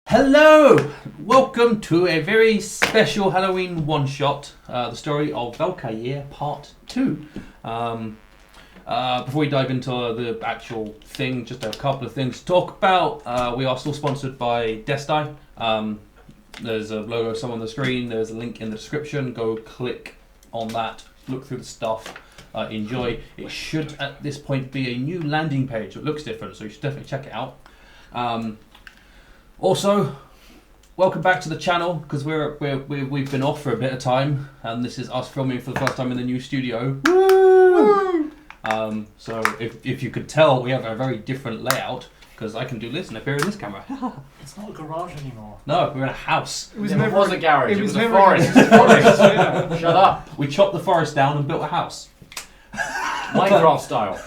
Hello! Welcome to a very special Halloween one-shot, the story of Velkair Part 2. Before we dive into the actual thing, just a couple of things to talk about. We are still sponsored by Destai. There's a logo somewhere on the screen, there's a link in the description. Go click on that, look through the stuff, enjoy. It should at this point be a new landing page. It looks different, so you should definitely check it out. Also, welcome back to the channel, because we've been off for a bit of time, and this is us filming for the first time in the new studio. Woo! So if you could tell, we have a very different layout, because I can do this and appear in this camera. It's not a garage anymore. No, we're in a house. It was a garage. It was a never forest. Shut up. We chopped the forest down and built a house. Minecraft style.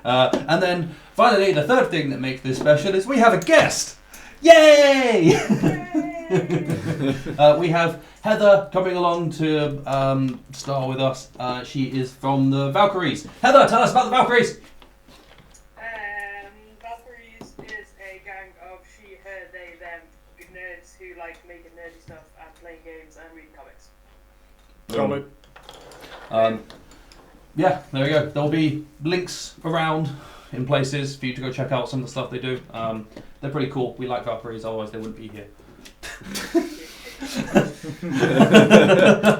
And then finally, the third thing that makes this special is we have a guest. Yay! We have Heather coming along to star with us. She is from the Valkyries. Heather, tell us about the Valkyries. Valkyries is a gang of she, her, they, them nerds who like making nerdy stuff and playing games and reading comics. Solid. Yeah, there we go. There'll be links around in places for you to go check out some of the stuff they do. They're pretty cool. We like Valkyries, otherwise they wouldn't be here.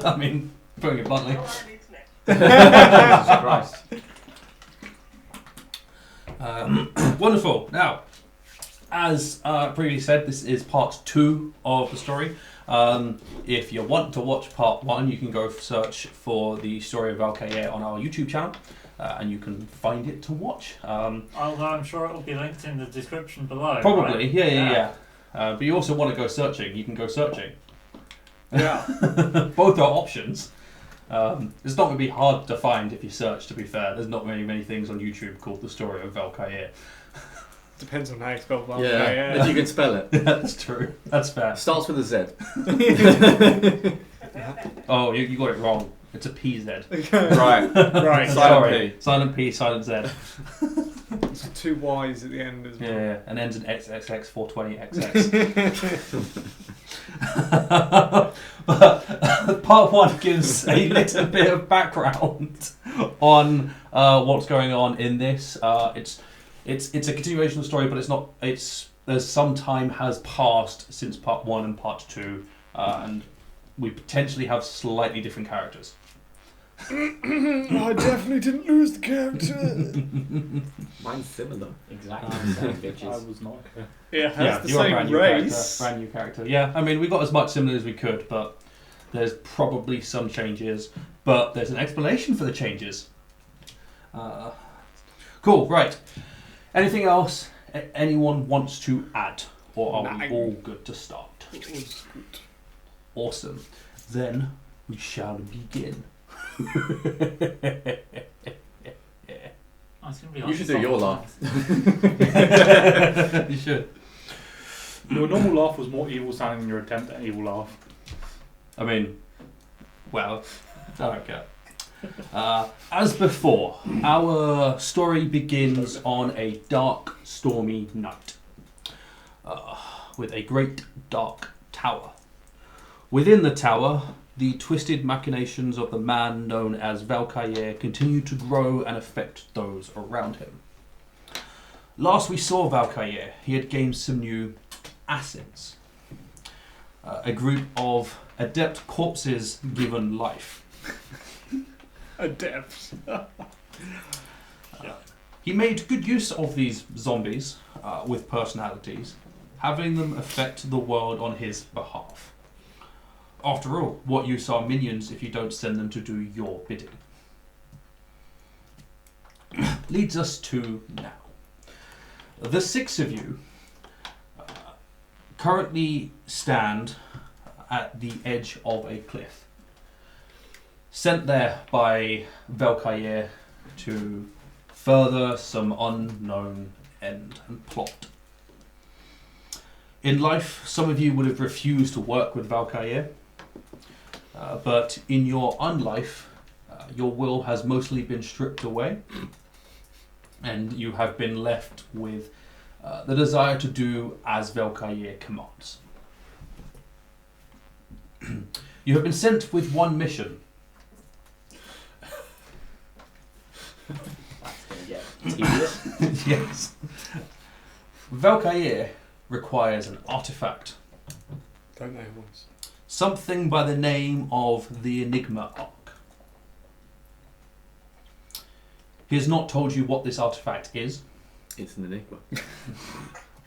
I mean, putting it bluntly. All I need to know. Jesus Christ. Wonderful. Now, as previously said, this is part 2 of the story. If you want to watch part 1, you can go search for the Story of Velkair on our YouTube channel, and you can find it to watch. Although I'm sure it will be linked in the description below. Probably, right? yeah. But you also want to go searching, you can go searching. Yeah. Both are options. It's not going to be hard to find if you search, to be fair. There's not many things on YouTube called The Story of Velkair. Depends on how you spell Valkyrie. Yeah, if you can spell it. That's true. That's fair. Starts with a Z. Oh, you got it wrong. It's a PZ. Right. Right. Sorry. Silent P, silent Z. It's 2 Y's at the end as well. Yeah, and ends in XXX420XX. But part 1 gives a little bit of background on what's going on in this. It's a continuation of the story, but it's not. There's some time has passed since part 1 and part 2, and we potentially have slightly different characters. I definitely didn't lose the character. Mine's similar. Exactly. Same bitches. I was not. It has the you're a same brand new race. brand new character. Yeah, I mean we got as much similar as we could, but there's probably some changes. But there's an explanation for the changes. Cool. Right. Anything else anyone wants to add, or are we all good to start? It was good. Awesome. Then we shall begin. I was gonna be You should do your laugh. You should. Your normal laugh was more evil sounding than your attempt at evil laugh. I mean, well, I don't care. As before, our story begins on a dark, stormy night with a great dark tower. Within the tower, the twisted machinations of the man known as Velkair continue to grow and affect those around him. Last we saw Velkair, he had gained some new assets. A group of adept corpses given life. Adept. He made good use of these zombies with personalities, having them affect the world on his behalf. After all, what use are minions if you don't send them to do your bidding? Leads us to now. The 6 of you currently stand at the edge of a cliff, sent there by Velkair to further some unknown end and plot. In life, some of you would have refused to work with Velkair, but in your unlife, your will has mostly been stripped away, and you have been left with the desire to do as Velkair commands. You have been sent with one mission. That's going to get tedious. Yes. Velkair requires an artifact. Don't know who was. Something by the name of the Enigma Ark. He has not told you what this artifact is, It's an enigma.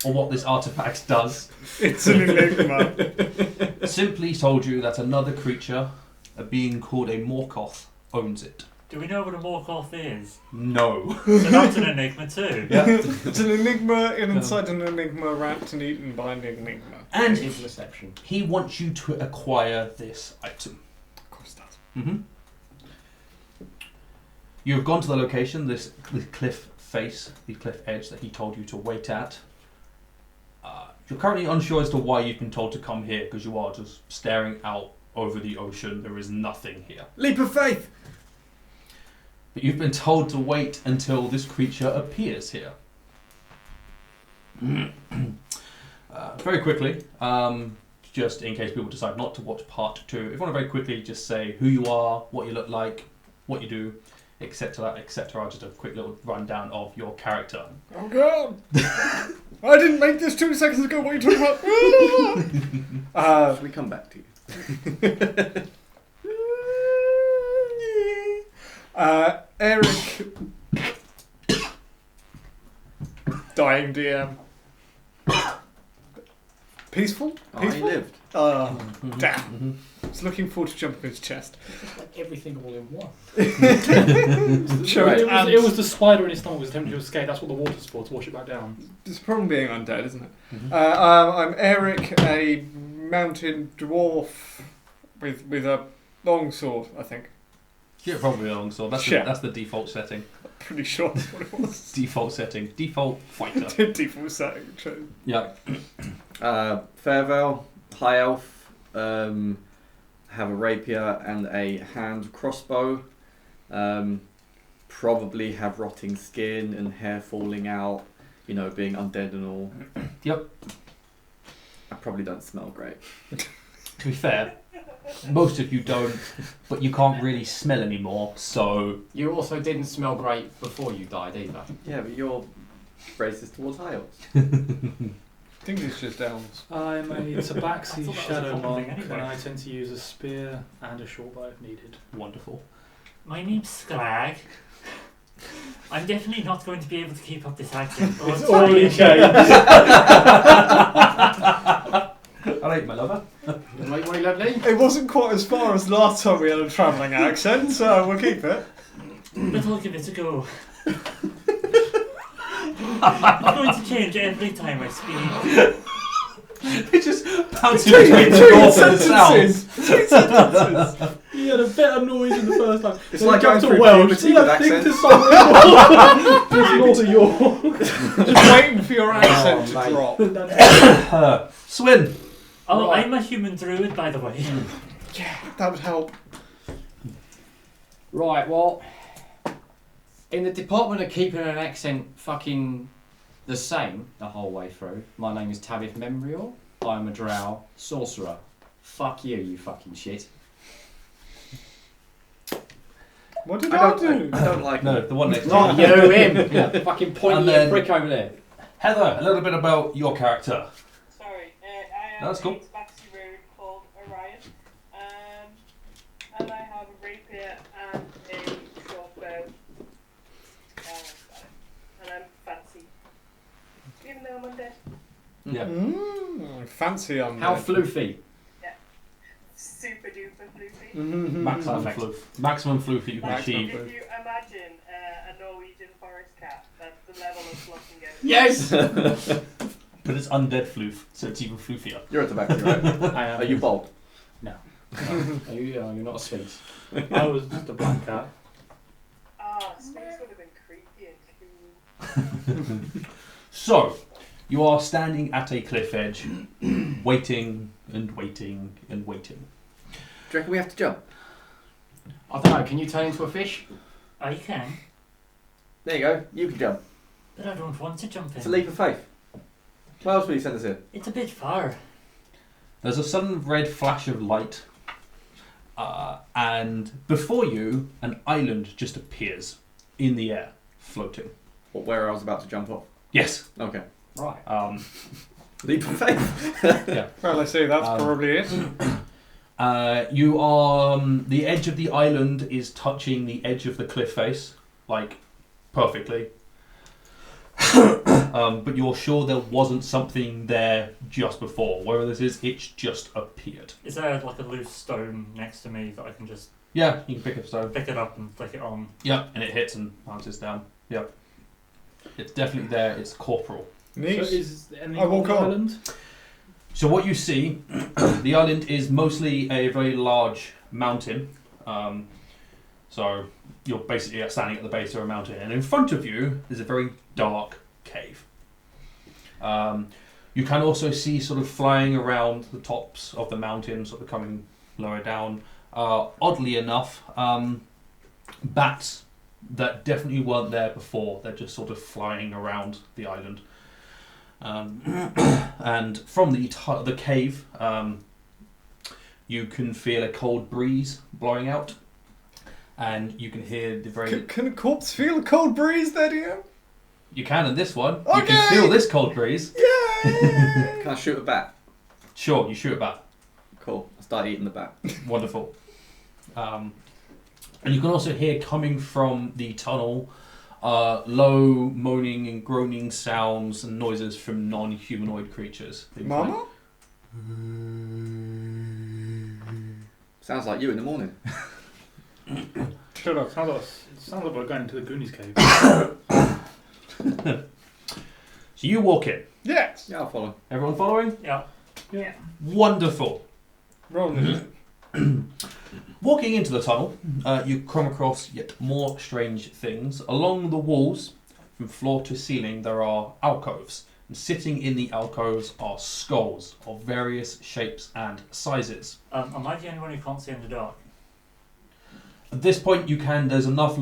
or what this artifact does. It's an enigma. Simply told you that another creature, a being called a Morkoth, owns it. Do we know what a Morkoth is? No. So that's an enigma too. Yeah. It's an enigma inside an enigma, wrapped and eaten by an enigma. And His reception. he wants you to acquire this item. Of course, does. Mm-hmm. You have gone to the location, this cliff face, the cliff edge that he told you to wait at. You're currently unsure as to why you've been told to come here, because you are just staring out over the ocean. There is nothing here. Leap of faith! But you've been told to wait until this creature appears here. Very quickly, just in case people decide not to watch part 2, if you want to very quickly just say who you are, what you look like, what you do, etc., etc. Just a quick little rundown of your character. Oh god! I didn't make this 2 seconds ago. What are you talking about? Shall we come back to you? Eric. Dying DM. Peaceful? Oh, he Peaceful? lived. Damn. I was looking forward to jumping his chest. Like everything all in one. Sure, It was the spider in his stomach was attempting to escape. That's what the water's for, to wash it back down. It's a problem being undead, isn't it? Mhm. I'm Eric, a mountain dwarf with a long sword, I think. Yeah, probably a long sword. Sure. That's the default setting. Pretty sure that's what it was. Default setting. Default fighter. Default setting, true. Yeah. Fairvale, high elf, have a rapier and a hand crossbow. Probably have rotting skin and hair falling out, you know, being undead and all. Yep. I probably don't smell great. To be fair, most of you don't, but you can't really smell anymore, so... You also didn't smell great before you died either. Yeah, but you're racist towards high elves. I think it's just elves. I'm a Tabaxi I thought that was a shadow common monk, thing anyway. and I tend to use a spear and a short bow if needed. Wonderful. My name's Sklag. I'm definitely not going to be able to keep up this accent. Oh, It's already fine. changed. Alright, my lover. Right, very lovely. It wasn't quite as far as last time we had a travelling accent, so we'll keep it. But I'll give it a go. I'm going to change every time I speak. It just bouncing between the north and the south. Between sentences. He had a better noise in the first time. It's Then like he jumped going to through Welsh. puberty with Think to accents. somewhere north of York. Just waiting for your accent to mate. drop. Swin. Oh, Right. I'm a human druid, by the way. Yeah, that would help. Right, well, in the department of keeping an accent fucking the same the whole way through, my name is Tabith Memorial. I'm a drow sorcerer. Fuck you, you fucking shit. What did I I do? don't like No, him. the one next to Not you. you, him. Yeah, fucking pointy And then- prick over there. Heather, a little bit about your character. Sorry, I am That's cool. a tabaxi road called Orion, and I have a rapier and a short bow, and I'm fancy, even though I'm undead. Yeah. Fancy on How floofy. Super duper floofy. Maximum Perfect. floof. Maximum floof that you can Maximum achieve. If you imagine a Norwegian forest cat, that's the level of fluffing it. Yes! But it's undead floof, so it's even floofier. You're a tobacco, right? I am. Are you bald? Are you, you're not a sphinx. I was just a black cat. Ah, Sphinx would have been creepy and cool. So, you are standing at a cliff edge, waiting and waiting and waiting. Do you reckon we have to jump? I don't know, can you turn into a fish? I can, There you go. You can jump. but I don't want to jump It's a in. leap of faith. What else will you send us here? It's a bit far. There's a sudden red flash of light, and before you, an island just appears in the air, floating. Or where I was about to jump off? Yes. Okay. Right. Leap of faith. Yeah. Well, I say that's probably it. You are the edge of the island is touching the edge of the cliff face, like perfectly. But you're sure there wasn't something there just before. Wherever this is, it's just appeared. Is there like a loose stone next to me that I can just Yeah, you can pick up stone. pick it up and flick it on? Yeah, and it hits and bounces down. Yep. It's definitely there. It's corporal. Neat. So is any I walk on. island? So what you see, the island is mostly a very large mountain. So you're basically standing at the base of a mountain, and in front of you is a very dark cave. You can also see sort of flying around the tops of the mountain, sort of coming lower down. Oddly enough, bats that definitely weren't there before. They're just sort of flying around the island. And from the cave, you can feel a cold breeze blowing out, and you can hear the very. Can a corpse feel a cold breeze, there, Ian? You can in this one. You Okay. can feel this cold breeze. Yay! Can I shoot a bat? Sure, you shoot it back. Cool. I start eating the bat. Wonderful. And you can also hear coming from the tunnel low moaning and groaning sounds and noises from non-humanoid creatures. Things Mama? Sounds like you in the morning. Shut up. Sounds like we're going to the Goonies cave. So you walk in. Yes. Yeah, I'll follow. Everyone following? Yeah. Yeah. Wonderful. Roll it. Walking into the tunnel, you come across yet more strange things. Along the walls, from floor to ceiling, there are alcoves. And sitting in the alcoves are skulls of various shapes and sizes. Am I the only one who can't see in the dark? At this point, you can. There's enough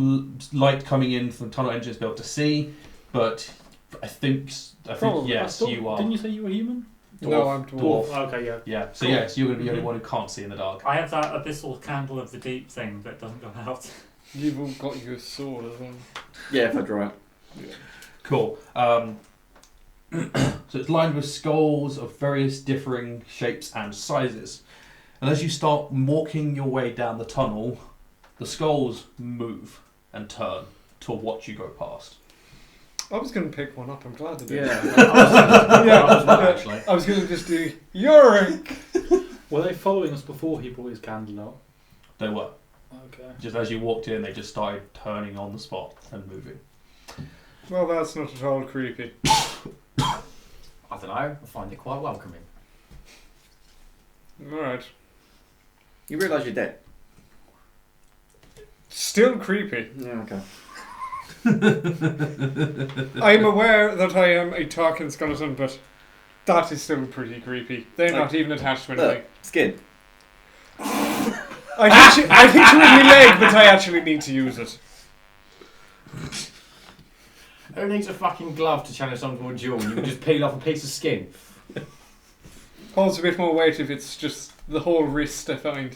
light coming in from tunnel engines to be able to see, but I think Probably. yes, you are. Didn't you say you were human? No, I'm dwarf. Okay, yeah. Yeah. So Cool. yes, you're going to be the only one who can't see in the dark. I have that abyssal candle of the deep thing that doesn't go out. You've all got your sword as well. Yeah, if I draw it. Cool. So it's lined with skulls of various differing shapes and sizes. And as you start walking your way down the tunnel, the skulls move and turn to watch you go past. I was going to pick one up. I'm glad I did. Yeah. Actually. I was going to just do Yorick. Were they following us before he brought his candle out? They were. Okay. Just as you walked in, they just started turning on the spot and moving. Well, that's not at all creepy. I don't know. I find it quite welcoming. Alright. You realise you're dead? Still creepy. Yeah, okay. I'm aware that I am a talking skeleton, but that is still pretty creepy. They're not even attached to anything. Look, skin. I hit you with my leg, but I actually need to use it. Who needs a fucking glove to challenge someone to a duel? You can just peel off a piece of skin. Holds a bit more weight if it's just the whole wrist, I find.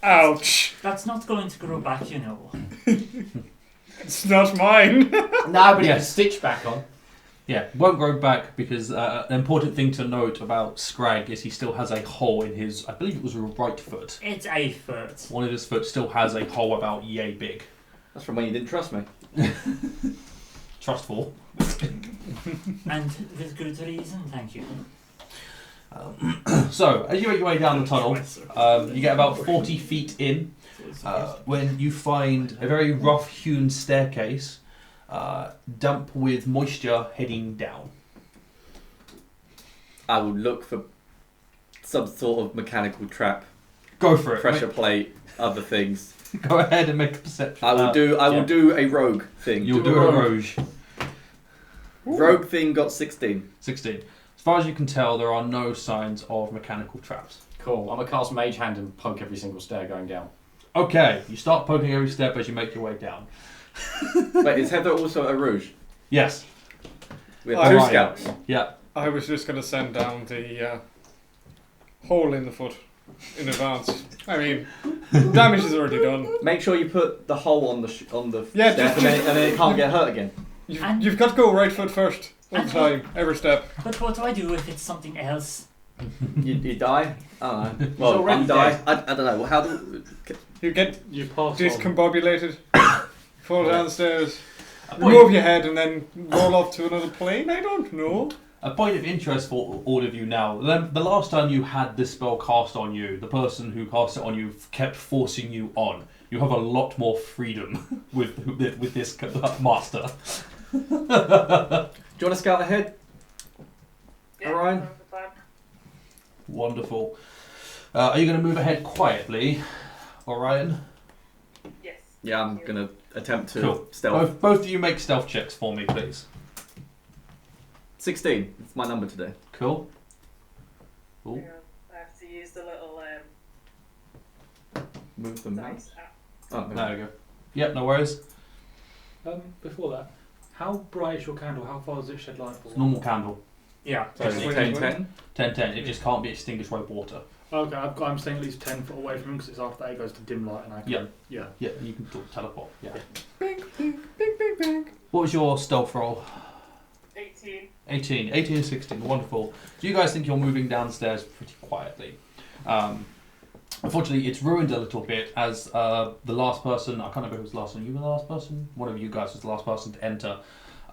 Ouch! That's not going to grow back, you know. It's not mine. No, but you can Yes. stitch back on. Yeah, won't grow back because an important thing to note about Scrag is he still has a hole in his, I believe it was a right foot. It's a foot. One of his foot still has a hole about yay big. That's from when you didn't trust me. Trustful. And with good reason, thank you. So, as you make your way down the tunnel, you get about 40 feet in when you find a very rough-hewn staircase, damp with moisture heading down. I will look for some sort of mechanical trap, Go for it. pressure plate, other things. Go ahead and make a perception. I will do a rogue thing. You'll do a rogue. Rogue thing got 16. 16. As far as you can tell, there are no signs of mechanical traps. Cool. I'm going to cast Mage Hand and poke every single stair going down. Okay, you start poking every step as you make your way down. Wait, is Heather also a rouge? Yes. We have 2 Alright. scouts. Yeah. I was just going to send down the hole in the foot in advance. I mean, damage is already done. Make sure you put the hole on the Yeah, step, and then it can't get hurt again. You've got to go right foot first all the time, every step. But what do I do if it's something else? You die. I don't know. He's Well, already you die. dead. I don't know. How do? You get You pass on. discombobulated, fall downstairs, A remove point, your head, and then roll off to another plane. I don't know. a point of interest for all of you now. The last time you had this spell cast on you, the person who cast it on you kept forcing you on. You have a lot more freedom with this master. Do you want to scout ahead? Yeah, Orion? sounds the plan. Wonderful. Are you going to move ahead quietly, Orion? Yes. Yeah, I'm gonna attempt to Cool. stealth. Both of you make stealth checks for me, please. 16. It's my number today. Cool. Cool. Hang on, I have to use the little Move the mouse. dice app. Oh, There we go. Yep, no worries. Before that, how bright is your candle? How far does it shed light for? It's a normal candle. Yeah. So Just 10, wait. 10. 10-10. It just can't be extinguished by water. Okay, I'm staying at least 10 foot away from him because it's after that it goes to dim light and I can. Yeah. Yeah. Yeah, you can teleport. Yeah. Bing, bing, bing, bing, bing. What was your stealth roll? 18. 18. 18 and 16. Wonderful. So you guys think you're moving downstairs pretty quietly. Unfortunately, it's ruined a little bit as the last person, I can't remember who was the last one. You were the last person? One of you guys was the last person to enter.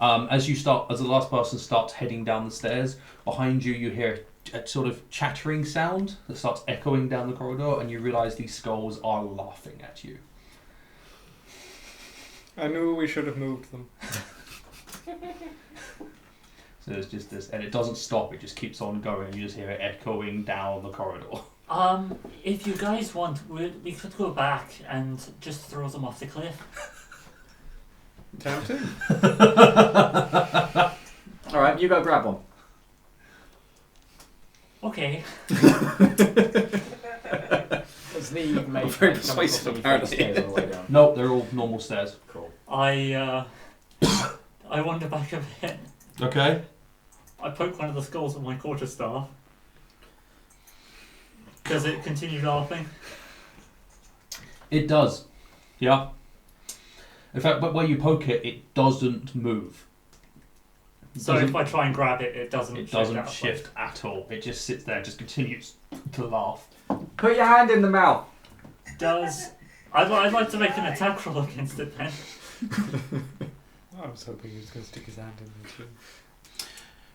As the last person starts heading down the stairs, behind you hear a sort of chattering sound that starts echoing down the corridor, and you realise these skulls are laughing at you. I knew we should have moved them. So there's just this, and it doesn't stop, it just keeps on going, and you just hear it echoing down the corridor. If you guys want, we could go back and just throw them off the cliff. Tempting. Alright, you go grab one. Okay. Is the maid Very coming persuasive, across any apparently. stairs on the way down? Nope, they're all normal stairs. Cool. I wander back a bit. Okay. I poke one of the skulls with my quarterstaff. Does it continue laughing? It does. Yeah. In fact, but where you poke it, it doesn't move. So if I try and grab it, it doesn't. It doesn't out. shift at all. It just sits there, just continues to laugh. Put your hand in the mouth. Does I'd like to make an attack roll against it then. I was hoping he was going to stick his hand in there too.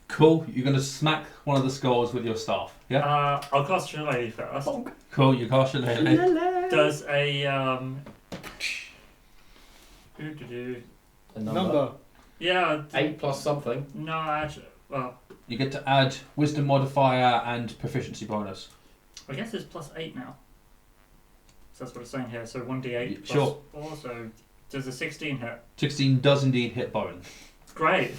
Cool. You're gonna smack one of the skulls with your staff. Yeah. I'll cast Shillelagh first. Cool. You cast your lay. Does a A number. Number. yeah 8 plus something. no actually well You get to add wisdom modifier and proficiency bonus. I guess it's +8 now. So that's what it's saying here. So 1d8 plus Sure. 4. So does a 16 hit? 16 does indeed hit bone. Great.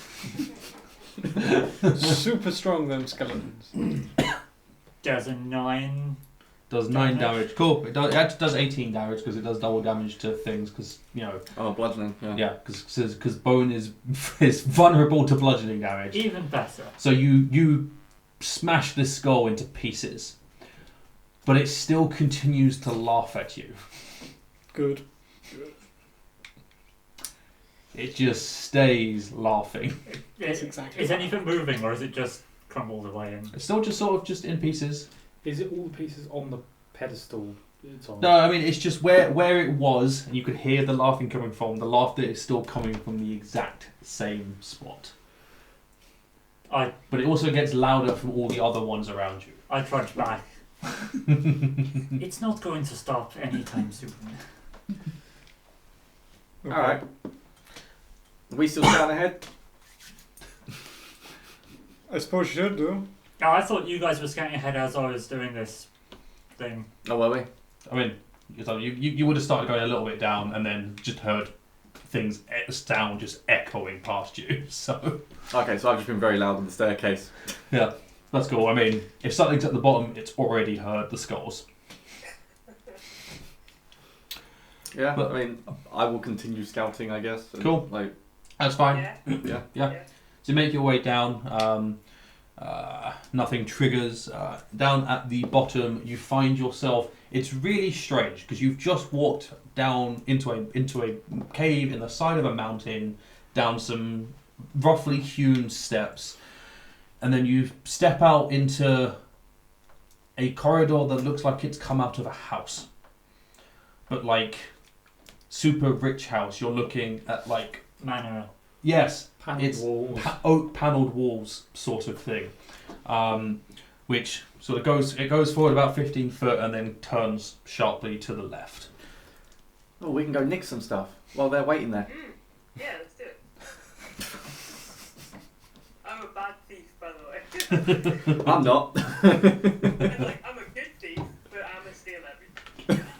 Super strong, them skeletons. Does a 9? Does 9 damage. Cool. It does 18 damage because it does double damage to things. Because Oh, bludgeoning. Yeah. yeah, because bone is vulnerable to bludgeoning damage. Even better. So you smash this skull into pieces, but it still continues to laugh at you. Good. It just stays laughing. That's exactly Is right. anything moving or is it just crumbled away? And It's still just sort of just in pieces. Is it all the pieces on the pedestal it's on? No, I mean it's just where it was, and you could hear the laughing coming from. The laughter is still coming from the exact same spot. But it also gets louder from all the other ones around you. I trudge back. It's not going to stop anytime soon. Okay. Alright. Are we still scouting ahead? I suppose you should do. Now, I thought you guys were scouting ahead as I was doing this thing. Oh, were we? I mean, you would have started going a little bit down, and then just heard things sound just echoing past you. So Okay, so I've just been very loud on the staircase. yeah, that's cool. I mean, if something's at the bottom, it's already heard the skulls. Yeah, But- I mean, I will continue scouting, I guess. And, Cool. Like, That's fine. Yeah. yeah. Yeah. So you make your way down. Nothing triggers. Down at the bottom, you find yourself. It's really strange because you've just walked down into a cave in the side of a mountain, down some roughly hewn steps, and then you step out into a corridor that looks like it's come out of a house, but like super rich house. You're looking at like Manor. yes, Panelled it's walls. oak panelled walls sort of thing, which sort of goes forward about 15 foot and then turns sharply to the left. Oh, we can go nick some stuff while they're waiting there. Yeah, let's do it. I'm a bad thief, by the way. I'm not. And, like, I'm a good thief, but I'm a steal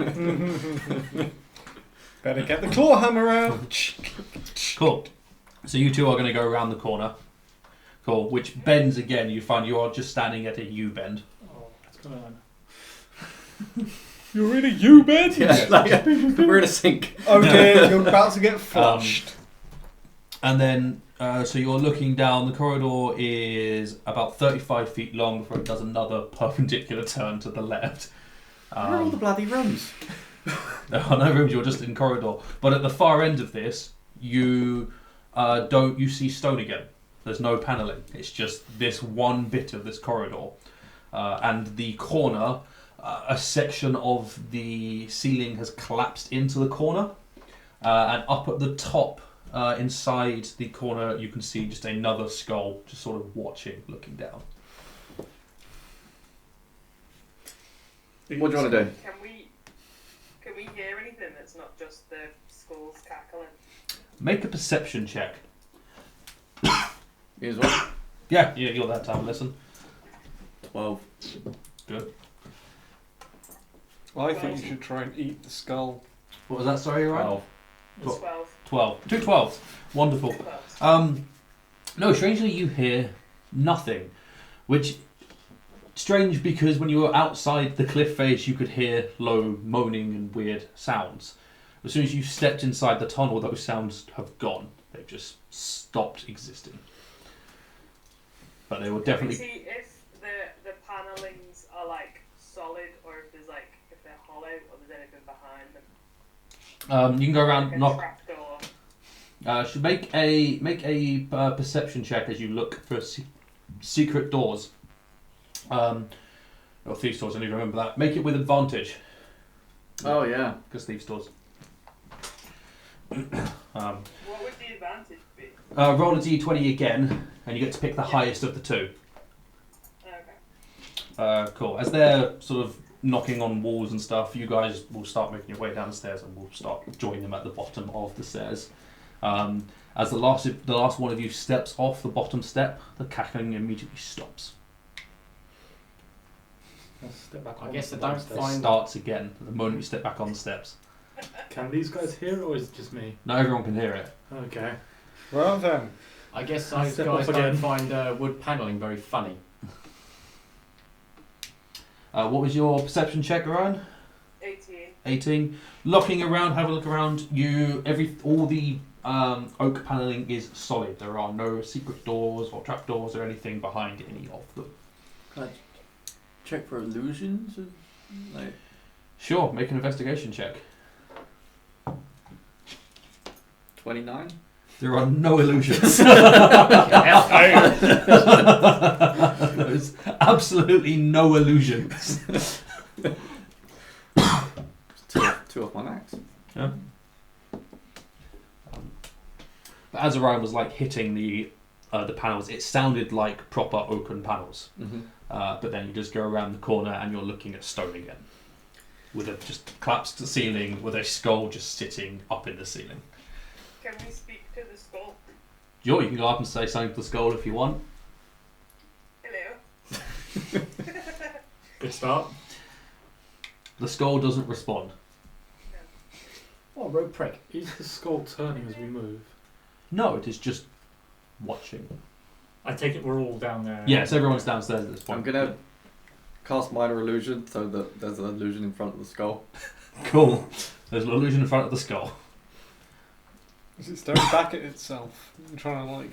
everything. Better get the claw hammer out. Cool. So you two are going to go around the corner. Cool. Which bends again. You find you are just standing at a U-bend. Oh, what's going on? You're in a U-bed? Yeah, like, we're in a sink. Okay, you're about to get flushed. And then, so you're looking down. The corridor is about 35 feet long before it does another perpendicular turn to the left. Where are all the bloody rooms? There are no rooms. You're just in corridor. But at the far end of this, you you see stone again. There's no paneling. It's just this one bit of this corridor, and the corner. A section of the ceiling has collapsed into the corner, and up at the top, inside the corner, you can see just another skull, just sort of watching, looking down. What do you want to do? Can we hear anything that's not just the skulls cackling? Make a perception check. Here's one. Yeah, you're that time. Listen. 12. Good. I think you should try and eat the skull. What was that? Sorry, right? 12. 12. 12. 2 12s. Wonderful. 12. No, strangely you hear nothing, which strange because when you were outside the cliff face you could hear low moaning and weird sounds. As soon as you stepped inside the tunnel, those sounds have gone. They've just stopped existing. But they were definitely... Can we see if the panellings are like solid or if there's like if they're hollow or there's anything behind them? You can go around, Like a knock... trapdoor. Should make a perception check as you look for secret doors. Or thieves' doors, I need to remember that. Make it with advantage. Oh, yeah. Because thieves' doors. What would the advantage be? Roll a d20 again, and you get to pick the highest of the two. Okay. Cool. As they're sort of knocking on walls and stuff, you guys will start making your way down the stairs, and we'll start joining them at the bottom of the stairs. As the last one of you steps off the bottom step, the cackling immediately stops. Let's step back I on guess the I don't downstairs. It Fine. starts again the moment you step back on the steps. Can these guys hear it or is it just me? Not everyone can hear it. Okay. Well then. I guess those Step guys off don't again. find wood panelling very funny. What was your perception check, Orion? 18. 18. Looking around, have a look around. All the oak paneling is solid. There are no secret doors or trapdoors or anything behind any of them. Can I check for illusions? Like, Sure, make an investigation check. 29? There are no illusions. There's absolutely no illusions. Two off my max. Yeah. But as Orion was like hitting the panels, it sounded like proper oaken panels. Mm-hmm. But then you just go around the corner and you're looking at stone again, with a just collapsed ceiling with a skull just sitting up in the ceiling. Can we speak to the skull? Sure, you can go up and say something to the skull if you want. Hello. Good start. The skull doesn't respond. Oh, rogue prick. Is the skull turning as we move? No, it is just watching. I take it we're all down there. Yes, everyone's downstairs at this point. I'm gonna cast minor illusion so that there's an illusion in front of the skull. Cool. There's an illusion in front of the skull. Is it staring back at itself? I'm trying to like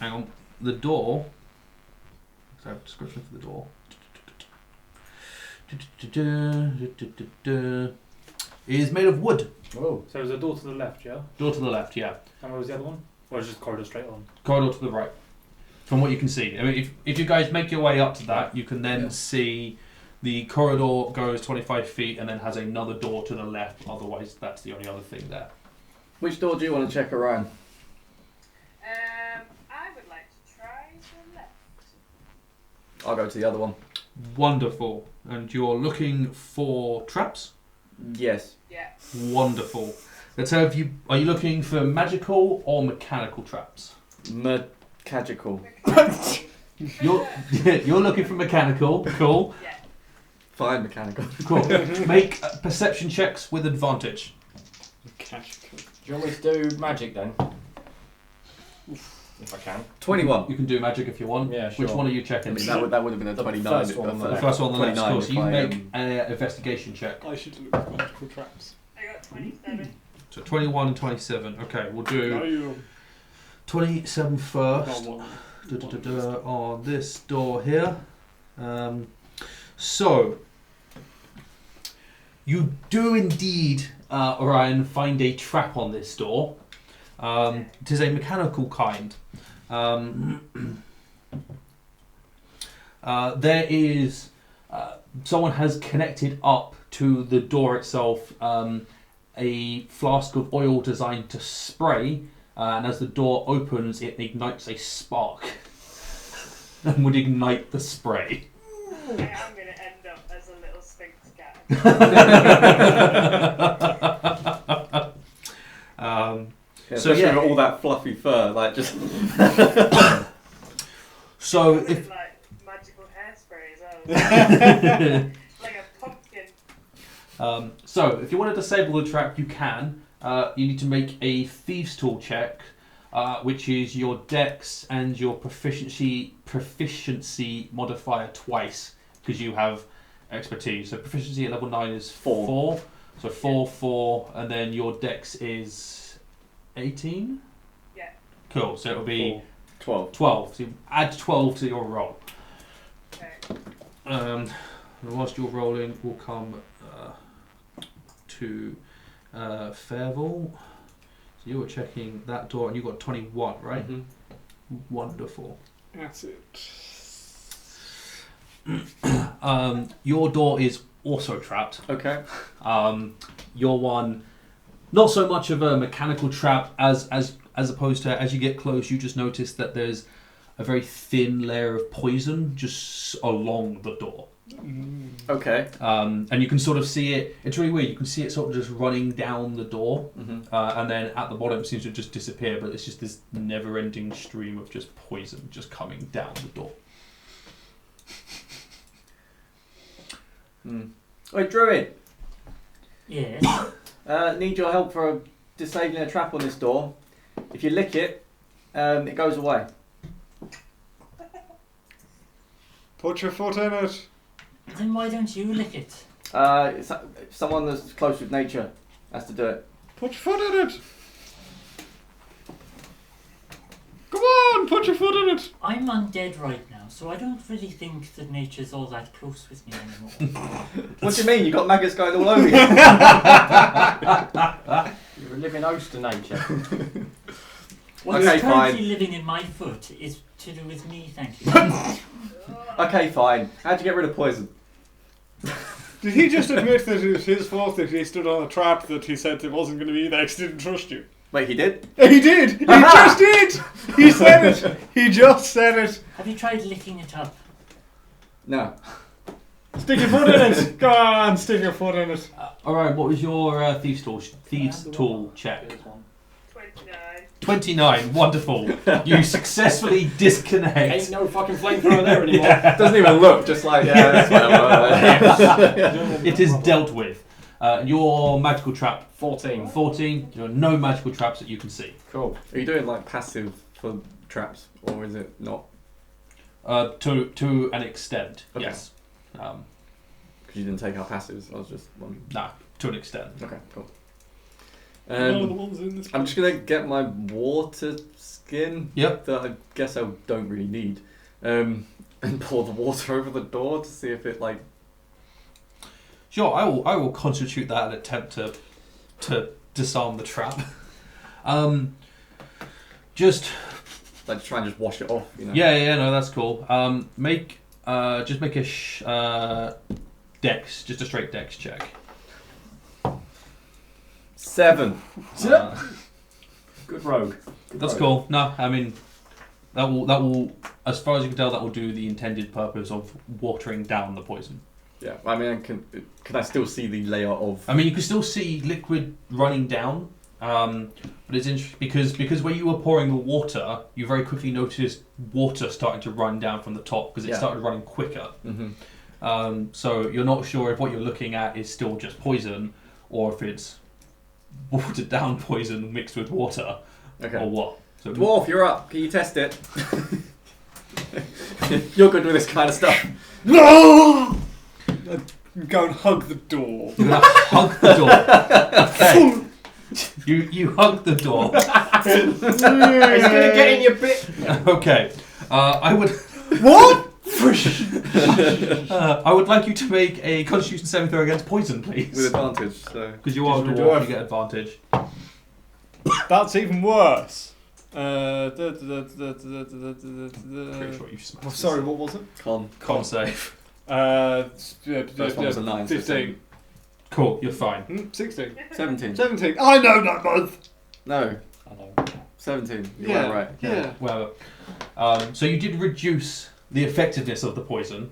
hang on. The door. Let's have a description for the door. Is made of wood. Oh. So there's a door to the left, yeah? Door to the left, yeah. And where was the other one? Or is it just corridor straight on? Corridor to the right. From what you can see. I mean, if you guys make your way up to that, you can then see the corridor goes 25 feet and then has another door to the left. Otherwise, that's the only other thing there. Which door do you want to check, Orion? I would like to try the left. I'll go to the other one. Wonderful. And you're looking for traps? Yes. Yeah. Wonderful. Let's have you. Are you looking for magical or mechanical traps? Magical. You're looking for mechanical. Cool. Yeah. Fine, mechanical. Cool. Make perception checks with advantage. Magical. Do you want me to do magic then? If I can. 21. You can do magic if you want. Yeah, sure. Which one are you I checking? mean, that would have been a The 29. first one on the The left. first one on the left. 29 Cool. So if you I, make an investigation check. I should look at magical traps. I got 27. So 21 and 27. Okay, we'll No, do you 27 first. got one. On this door here. So you do indeed, Orion, find a trap on this door. It is a mechanical kind. There is someone has connected up to the door itself a flask of oil designed to spray. And as the door opens, it ignites a spark and would ignite the spray. I am going to end up as a little sphinx cat. So, yeah. all that fluffy fur, like just. So It's if like magical hairspray as well. Like a pumpkin. so if you want to disable the trap, you can. You need to make a thieves tool check, which is your dex and your proficiency modifier twice because you have expertise. So proficiency at level 9 is 4. So 4, and then your dex is 18. Yeah. Cool. So it'll be 12. 12. So you add 12 to your roll. Okay. And whilst you're rolling, we'll come to Fairville. So you were checking that door and you got 21, right? Mhm. Wonderful. That's it. Your door is also trapped. Okay. Your one, not so much of a mechanical trap as opposed to as you get close, you just notice that there's a very thin layer of poison just along the door. Okay. And you can sort of see it. It's really weird. You can see it sort of just running down the door, and then at the bottom it seems to just disappear. But it's just this never-ending stream of just poison just coming down the door. Wait, Druid. Yes. Need your help for disabling a trap on this door. If you lick it, it goes away. Put your foot in it. Then why don't you lick it? Someone that's close with nature has to do it. Put your foot in it. Come on, put your foot in it. I'm undead right now, so I don't really think that nature's all that close with me anymore. What do you mean? You got maggots going all over you. You're a living host to nature. What's Okay, currently fine. living in my foot is to do with me, thank you. Okay, fine. How'd you get rid of poison? Did he just admit that it was his fault that he stood on a trap that he said it wasn't going to be there because he didn't trust you? Wait, he did? He did! He just did! He said it! He just said it! Have you tried licking it up? No. Stick your foot in it! Go on, stick your foot in it. Alright, what was your thieves tool check? 29. 29, wonderful. You successfully Ain't disconnect. no fucking flamethrower there anymore. Doesn't even look, just like, yeah, that's whatever. It is dealt with. Your magical trap 14. 14. There are no magical traps that you can see. Cool. Are you doing like passive for traps, or is it not? To an extent, Okay. yes. Because you didn't take our passives, I was just wondering. No, to an extent. Okay, cool. None of the ones in this. I'm just gonna get my water skin. Yep. That I guess I don't really need. And pour the water over the door to see if it like. Sure, I will constitute that an attempt to disarm the trap. Just Like try and just wash it off. You know. yeah, no, that's cool. Make a dex, just a straight dex check. 7. Good rogue. Good That's rogue. cool. No, I mean that will, as far as you can tell, that will do the intended purpose of watering down the poison. Yeah. I mean, can I still see the layer of? I mean, you can still see liquid running down, but it's interesting because when you were pouring the water, you very quickly noticed water starting to run down from the top because it Yeah. started running quicker. Mm-hmm. So you're not sure if what you're looking at is still just poison or if it's watered down poison mixed with water Okay. or what. So Dwarf, you're up. Can you test it? You're good with this kind of stuff. No! Go and hug the door. you're gonna hug the door. Okay. You hug the door. It's gonna get in your bit. Okay. I would. What? I would like you to make a Constitution saving throw against poison, With please. advantage. So. Because you are a Because dwarf, you're a you get advantage. That's even worse. Pretty sure you've smashed. Oh, sorry, what was it? Con save. First one was a 9. so 15. Cool, you're fine. 16. 17. 17. I know numbers! No. I don't. 17. You Yeah, were right. yeah. Well, so you did reduce the effectiveness of the poison,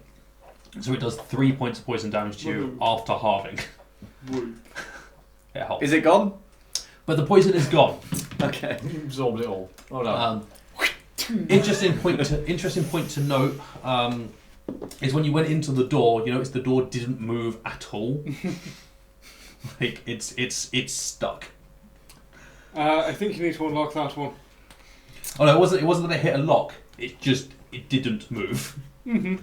so it does 3 points of poison damage to you after halving. It helps. Is it gone? But the poison is gone. Okay. You absorbed it all. Well done. Interesting point to note is when you went into the door, you noticed the door didn't move at all. Like it's stuck. I think you need to unlock that one. Oh no, it wasn't that it hit a lock. It didn't move. Mm-hmm.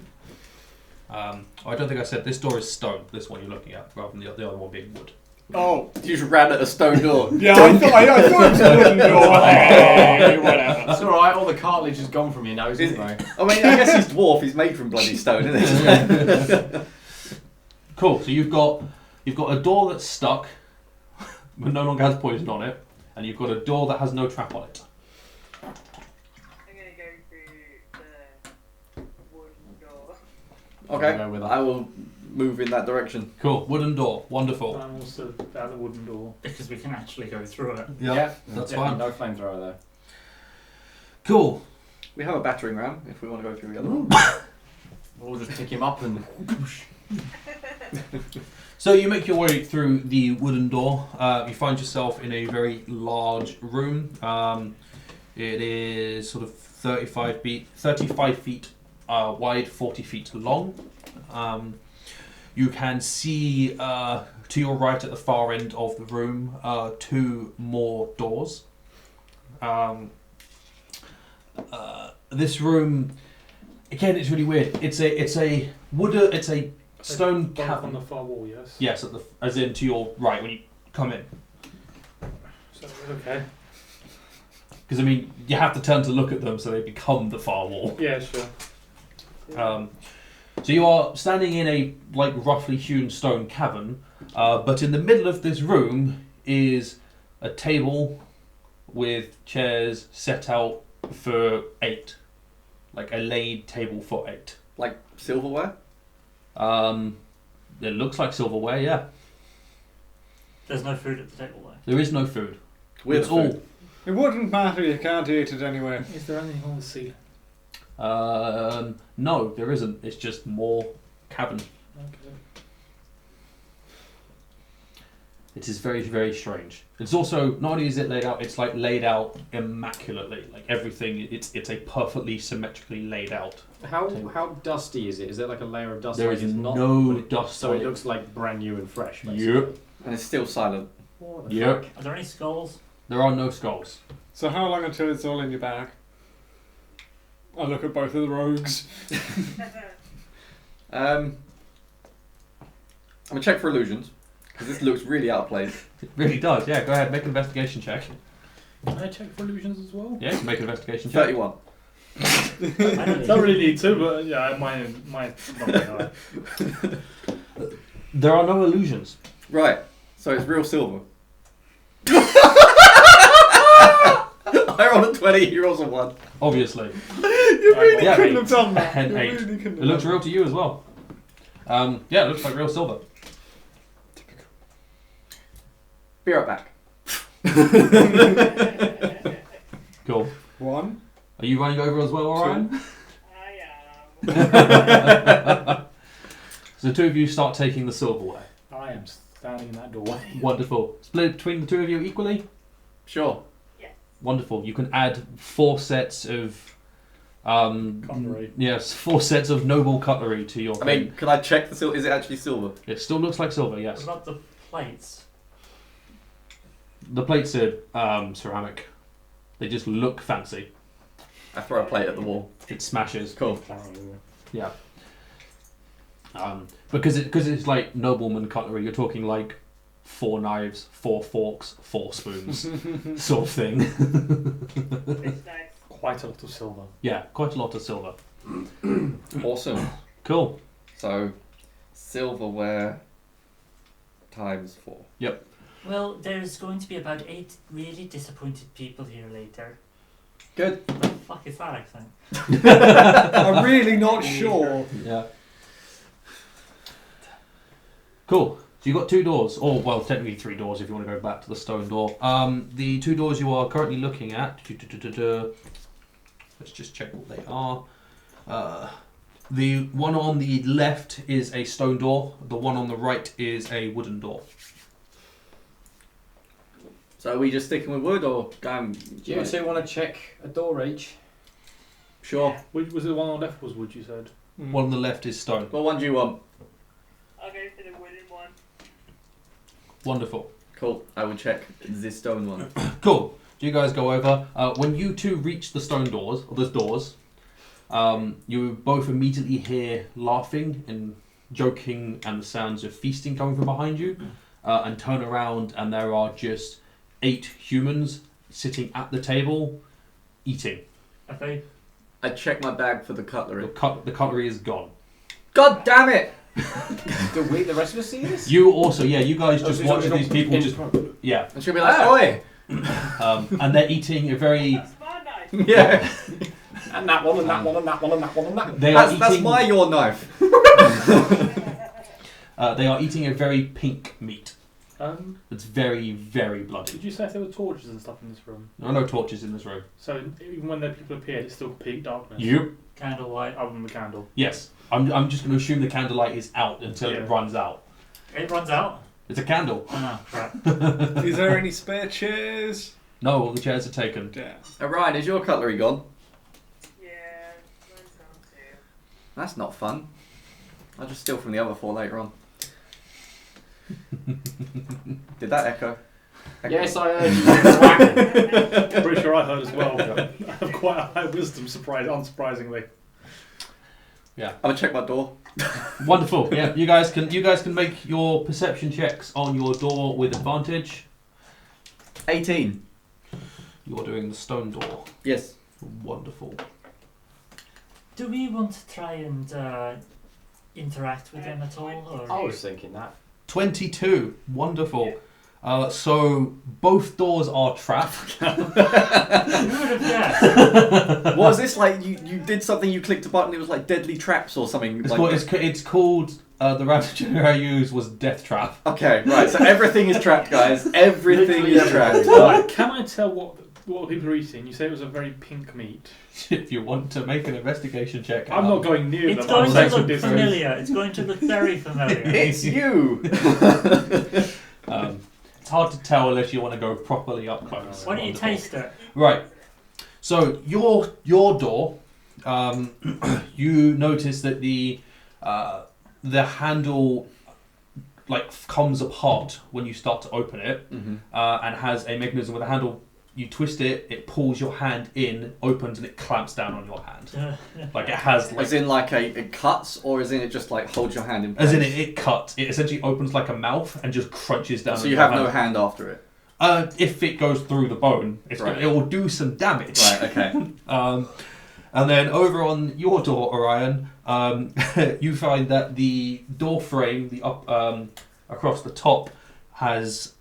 I don't think I said this door is stone. This one you're looking at, rather than the other one being wood. Oh. You just ran at a stone door. Yeah, I thought it was a wooden door. Hey, whatever. It's alright, all the cartilage is gone from your nose, isn't it? I mean, I guess he's dwarf. He's made from bloody stone, isn't he? Cool. So you've got a door that's stuck, but no longer has poison on it, and you've got a door that has no trap on it. I'm gonna go through the wooden door. Okay. Go with that. I will move in that direction. Cool. Wooden door. Wonderful. I'm also at the wooden door. Because we can actually go through it. Yeah, that's fine. No flamethrower there. Cool. We have a battering ram if we want to go through the other one. We'll just pick him up and. So you make your way through the wooden door. You find yourself in a very large room. It is sort of 35 feet wide, 40 feet long. You can see to your right at the far end of the room 2 more doors. This room, again, it's really weird. It's a stone Both on cavern. the far wall, yes. Yes, as in to your right when you come in. So, okay. Because I mean, you have to turn to look at them so they become the far wall. Yeah, sure. So you are standing in a roughly hewn stone cavern, but in the middle of this room is a table with chairs set out for 8, like a laid table for 8. Like silverware? It looks like silverware, yeah. There's no food at the table though. There is no food. With It's food. It wouldn't matter, you can't eat it anyway. Is there anything on the ceiling? all. No, there isn't. It's just more cavern. Okay. It is very, very strange. It's also, not only is it laid out, it's laid out immaculately. Like everything, it's a perfectly symmetrically laid out. How dusty is it? Is there like a layer of dust? There like is it's not, no but dust So on it it. looks like brand new and fresh. Basically. Yep. And it's still silent. What the Yep. fuck? Are there any skulls? There are no skulls. So how long until it's all in your bag? I look at both of the rogues. I'm gonna check for illusions. Because this looks really out of place. It really does. Yeah, go ahead, make an investigation check. Can I check for illusions as well? Yeah, you can make an investigation check. 31. I don't Don't really need to, but yeah, mine not very high. There are no illusions. Right, so it's real silver. I rolled a 20, you rolled a 1. Obviously. You really Yeah, couldn't have done that. and You 8. really couldn't It have looks done real to you as well. Yeah, it looks like real silver. Be right back. Cool. that. 1. Are you running over as well, Orion? I am. So the two of you start taking the silver away. I am standing in that doorway. Wonderful. Split between the two of you equally? Sure. Wonderful. You can add 4 sets of Cutlery. yes, 4 sets of noble cutlery to your I mean, can I check the silver? Is it actually silver? it still looks like silver, What yes. about the plates? The plates are ceramic. They just look fancy. I throw a plate at the wall. It smashes. Cool. Yeah. Because it's like nobleman cutlery, you're talking like 4 knives, 4 forks, 4 spoons sort of thing. It's nice. Quite a lot of silver. Yeah, quite a lot of silver. Awesome. Cool. So, silverware times 4. Well, there's going to be about 8 really disappointed people here later. Good. What the fuck is that accent? I'm really not sure. Yeah. Cool. So you've got 2 doors, or well, technically 3 doors if you want to go back to the stone door. The 2 doors you are currently looking at. Let's just check what they are. The one on the left is a stone door. The one on the right is a wooden door. So are we just sticking with wood or going... Do you two want to check a door each? Sure. Which was the one on the left was wood, you said? One on the left is stone. What one do you want? I'll go for the wooden one. Wonderful. Cool. I will check this stone one. Cool. So you guys go over. When you two reach the stone doors, or those doors, you both immediately hear laughing and joking and the sounds of feasting coming from behind you, and turn around and there are just 8 humans sitting at the table eating. Okay. I check my bag for the cutlery. The cutlery is gone. God damn it! Do we, the rest of us, see this? You also, yeah, you guys just Oh, watch so these people just, yeah, And she'll be like, oi! and they're eating a very, That's my knife. Yeah. And that one, and that one, and that one, and that one, and that. they are That's eating, why your knife. they are eating a very pink meat. Did It's very, very bloody. you say if there were torches and stuff in this room? There are no torches in this room. So even when the people appeared, it's still peak darkness. Yep. Candlelight. Other than the candle. Yes. I'm just going to assume the candlelight is out until Yeah. it runs out. It runs out. It's a candle. Oh, crap. Is there any spare chairs? No, all the chairs are taken. Yeah. Ryan, is your cutlery gone? Yeah, mine's gone too. That's not fun. I'll just steal from the other 4 later on. Did that echo? Yes, I heard you. Pretty sure I heard as well. I have quite a high wisdom, unsurprisingly. I'm gonna check my door. Wonderful. Yeah, you guys can make your perception checks on your door with advantage. 18. You're doing the stone door. Yes. Wonderful. Do we want to try and interact with them at all? Or? I was thinking that. 22. Wonderful. So both doors are trapped. Who would have guessed? What was this like? You did something, you clicked a button, it was like deadly traps or something. It's like called, it's called the rapid I used was Death Trap. Okay, right, so everything is trapped, guys. Everything is trapped. Right, can I tell what people are eating? You say it was a very pink meat. If you want to make an investigation check, I'm not going near It's them. I'm going to saying look different. familiar. It's going to look very familiar. It's you! It's hard to tell unless you want to go properly up close. Why don't you Wonderful. taste it? Right. So your door, you notice that the handle like comes apart when you start to open it, Mm-hmm. and has a mechanism where the handle you twist it, it pulls your hand in, opens, and it clamps down on your hand. Like it has, like, As in like it cuts, or as in it just like holds your hand in place? as in it cuts. It essentially opens like a mouth and just crunches down. So on you your have no hand after it. If it goes through the bone, Right. it will do some damage. Right. Okay. And then over on your door, Orion, you find that the door frame, the across the top, has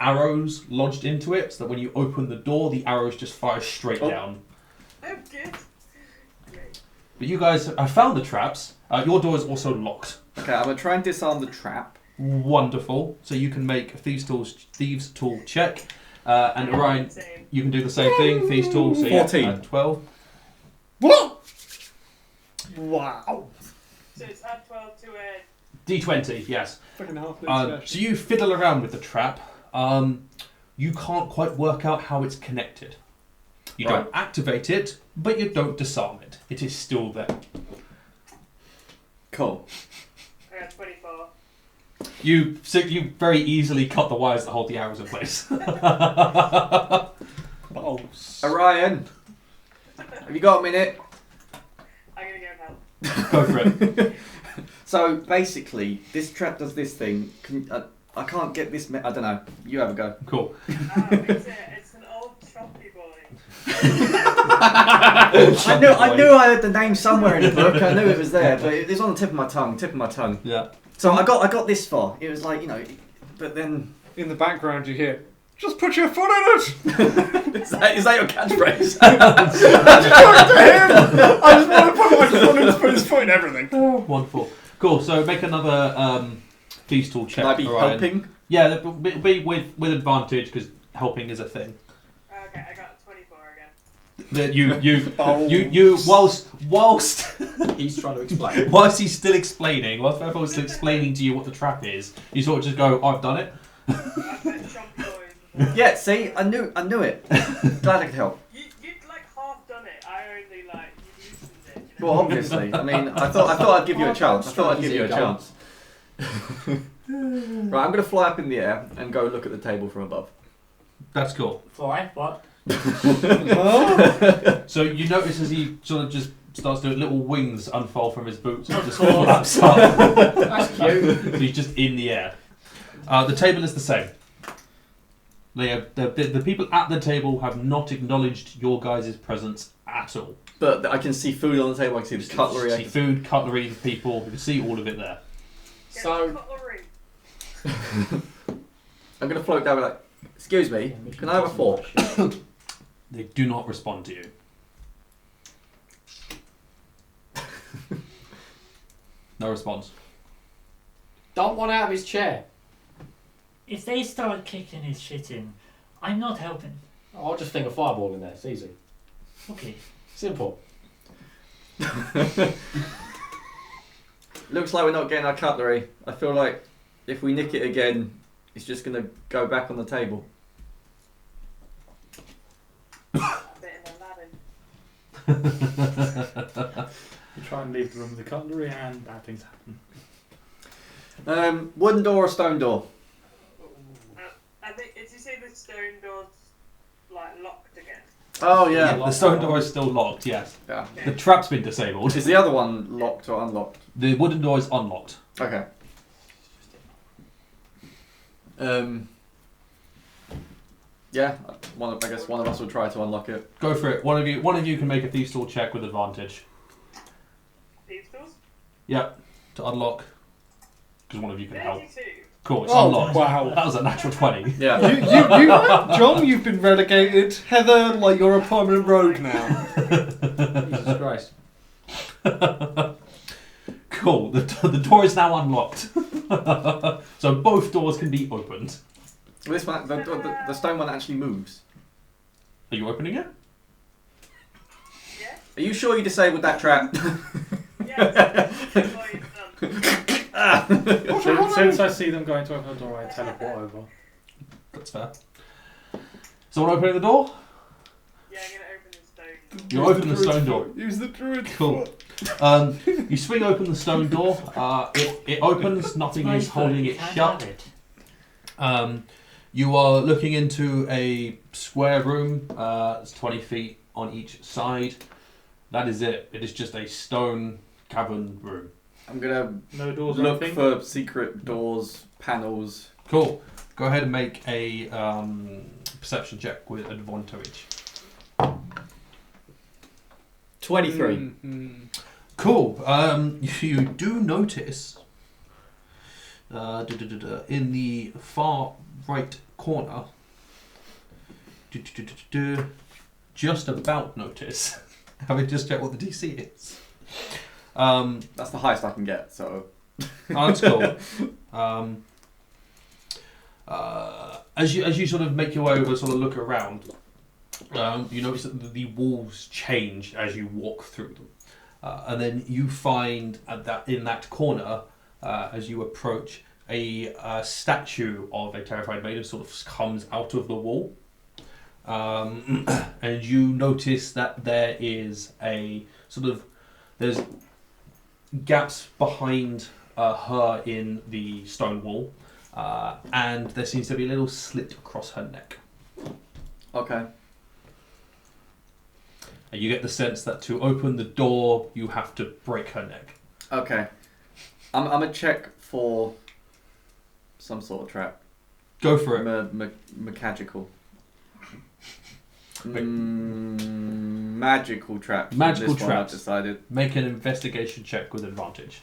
arrows lodged into it, so that when you open the door, the arrows just fire straight down. Oh, good. Great. But you guys have found the traps. Your door is also locked. Okay. I'm gonna try and disarm the trap. Wonderful. So you can make a thieves tool check, and Orion, Same. you can do the same thing. Thieves tool. So 14. 12. What? Wow. So it's add 12 to a. D20. Yes. Fucking half So you fiddle around with the trap. You can't quite work out how it's connected. You Right. don't activate it, but you don't disarm it. It is still there. Cool. I got 24. You very easily cut the wires that hold the arrows in place. Oh. Orion, have you got a minute? I'm gonna go and help. Go for it. So basically, this trap does this thing. I can't get this. I don't know. You have a go. Cool. Oh, it's an old choppy boy. I knew I heard the name somewhere in the book. I knew it was there, but it was on the tip of my tongue. Yeah. So I got this far. It was like, but then In the background, you hear, "Just put your foot in it." is that your catchphrase? I just want to put my foot in, put his foot in everything. Wonderful. Cool. So make another thieves tool check. Can I be Orion. helping? Yeah, it'll be with advantage because helping is a thing. Okay, I got 24 again. That you Oh. you whilst He's trying to explain. whilst he's still explaining, whilst Pepper was still explaining to you what the trap is, you sort of just go, "I've done it." I've met choppy boys before. Yeah. See, I knew it. Glad I could help. You'd like half done it. I only like you loosened it. You know? Well, obviously. I mean, I thought I'd give you a chance. Right, I'm gonna fly up in the air and go look at the table from above. That's cool. Fly? What? So you notice as he sort of just starts doing little wings unfold from his boots and Of just course. flaps up. That's cute. So he's just in the air. The table is the same. The people at the table have not acknowledged your guys' presence at all. But I can see food on the table. I can see the cutlery. You I see can food, cutlery, people. You can see all of it there. Get So- the cutlery. I'm gonna float down and like, excuse me, can I have a fork? They do not respond to you. No response. Dump one out of his chair. If they start kicking his shit in, I'm not helping. I'll just fling a fireball in there. It's easy. Okay. Simple. Looks like we're not getting our cutlery. I feel like if we nick it again, it's just gonna go back on the table. Bit in Aladdin. You try and leave the room with the cutlery and bad things happen. Wooden door or stone door? I think, did you say the stone door's like locked again? Oh yeah. The stone door is still locked, yes. Yeah. The trap's been disabled. Is the other one locked or unlocked? The wooden door is unlocked. Okay. Yeah. I guess one of us will try to unlock it. Go for it. One of you can make a thieves tool check with advantage. Thieves tools? Yep. To unlock. Because one of you can help. 32. Cool, it's Oh, unlocked. wow. That was a natural 20. Yeah. You, John, you've been relegated. Heather, like you're a permanent rogue now. Jesus Christ. Cool. The door is now unlocked. So both doors can be opened. This one, the stone one actually moves. Are you opening it? Yeah? Are you sure you disabled that trap? Yeah, it's done. Since I see them going to open the door, I teleport over. That's fair. Someone opening the door? Yeah, I'm gonna open the stone. You open the stone door. Use the druid. Cool. You swing open the stone door. It opens. Nothing is holding it shut. You are looking into a square room. It's 20 feet on each side. That is it. It is just a stone cavern room. I'm gonna No doors or look anything? for secret doors, panels. Cool. Go ahead and make a perception check with advantage. 23. Mm-hmm. Cool. You do notice in the far right corner, just about notice, having just checked what the DC is. That's the highest I can get, so. That's cool. As you sort of make your way over, sort of look around, you notice that the walls change as you walk through them, and then you find in that corner, as you approach, a statue of a terrified maiden sort of comes out of the wall, and you notice that there is a there's gaps behind her in the stone wall. And there seems to be a little slit across her neck. Okay. And you get the sense that to open the door, you have to break her neck. Okay. I'm gonna check for some sort of trap. Go for it. Magical. Magical trap. Magical this one I've traps. decided. Make an investigation check with advantage.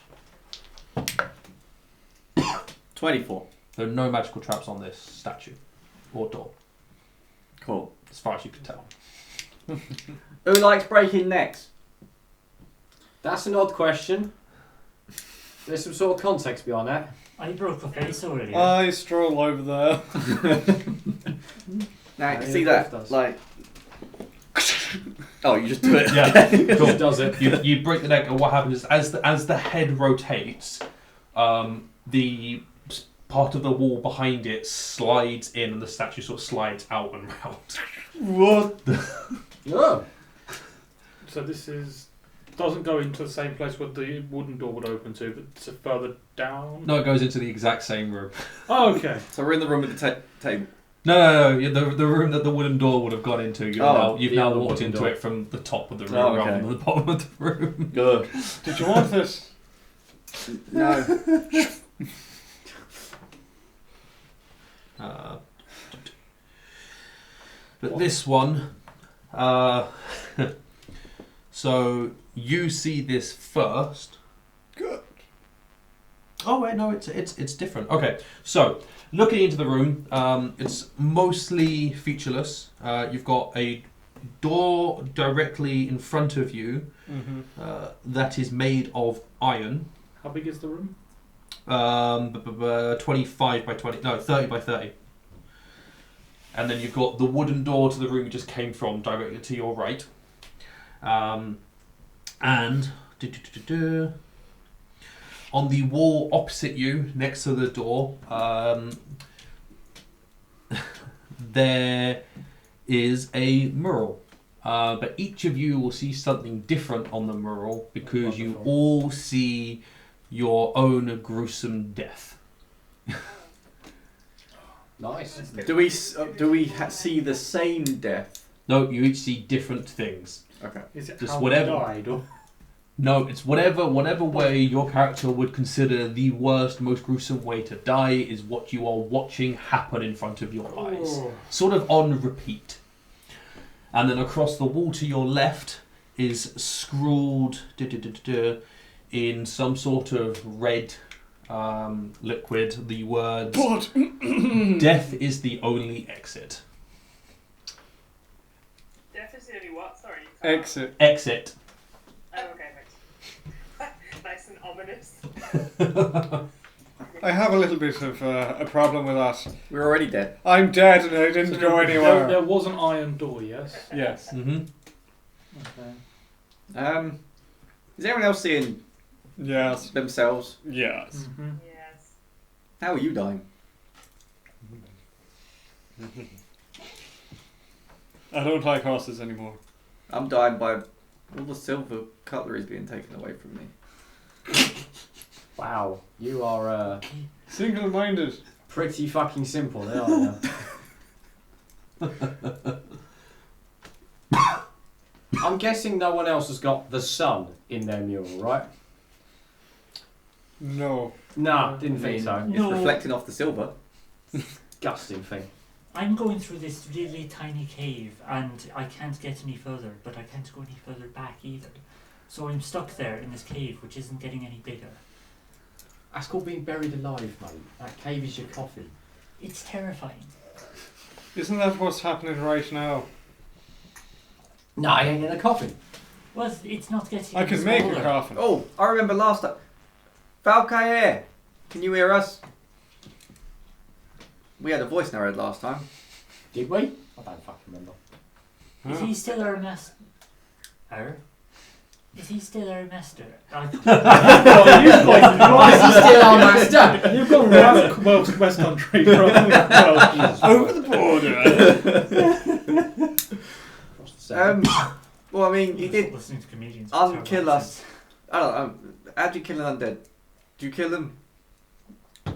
24. There are no magical traps on this statue or door, Cool. as far as you can tell. Who likes breaking necks? That's an odd question. There's some sort of context behind that. I broke a face already. I stroll over there. Now you Yeah, can see it that, does. like. Oh, you just do it. Yeah, cool. Just does it. You break the neck, and what happens is as the head rotates, the part of the wall behind it slides in, and the statue sort of slides out and round. What? Oh. So this doesn't go into the same place where the wooden door would open to, but it's further down. No, it goes into the exact same room. Oh, okay. So we're in the room with the table. No. The room that the wooden door would have gone into. You've now the other walked wooden into door. it from the top of the room Oh, okay. rather than the bottom of the room. Ugh. Did you want this? No. But this one, so you see this first. Good. Oh wait, no, it's different. Okay, so looking into the room, it's mostly featureless. You've got a door directly in front of you Mm-hmm. that is made of iron. How big is the room? 25 by 20, no, 30 by 30. And then you've got the wooden door to the room you just came from directly to your right. And on the wall opposite you, next to the door, there is a mural. But each of you will see something different on the mural because you Wonderful. all see your own gruesome death. Nice. Do we see the same death? No, you each see different things. Okay. Is it Just how whatever. we died? Or? No, it's whatever way your character would consider the worst, most gruesome way to die is what you are watching happen in front of your eyes. Oh. Sort of on repeat. And then across the wall to your left is scrawled in some sort of red liquid the words Blood. "Death is the only exit." Death is the only what? Sorry. Exit. Exit. Oh, okay, thanks. Nice and ominous. I have a little bit of a problem with that. We're already dead. I'm dead and I didn't go anywhere. There was an iron door, yes? Yes. Mm-hmm. Okay. Is anyone else seeing Yes. themselves? Yes. Mm-hmm. Yes. How are you dying? I don't like horses anymore. I'm dying by all the silver cutlery being taken away from me. Wow. You are Single-minded. Pretty fucking simple, they are. I'm guessing no one else has got the sun in their mural, right? No. Nah, didn't think so. It's No. reflecting off the silver. Disgusting thing. I'm going through this really tiny cave and I can't get any further, but I can't go any further back either. So I'm stuck there in this cave, which isn't getting any bigger. That's called being buried alive, mate. That cave is your coffin. It's terrifying. Isn't that what's happening right now? No, I ain't in a coffin. Well, it's not getting I any can make smaller. a coffin. Oh, I remember last time. Velkair, can you hear us? We had a voice narrated last time. Did we? I don't fucking remember. Is he still our master? Is he still our master? Is he still our master? You've gone round West Country from Welsh. Over the border. Well, I mean, you did Listening to comedians. unkill us. I don't know. How do you kill an undead? Do you kill them?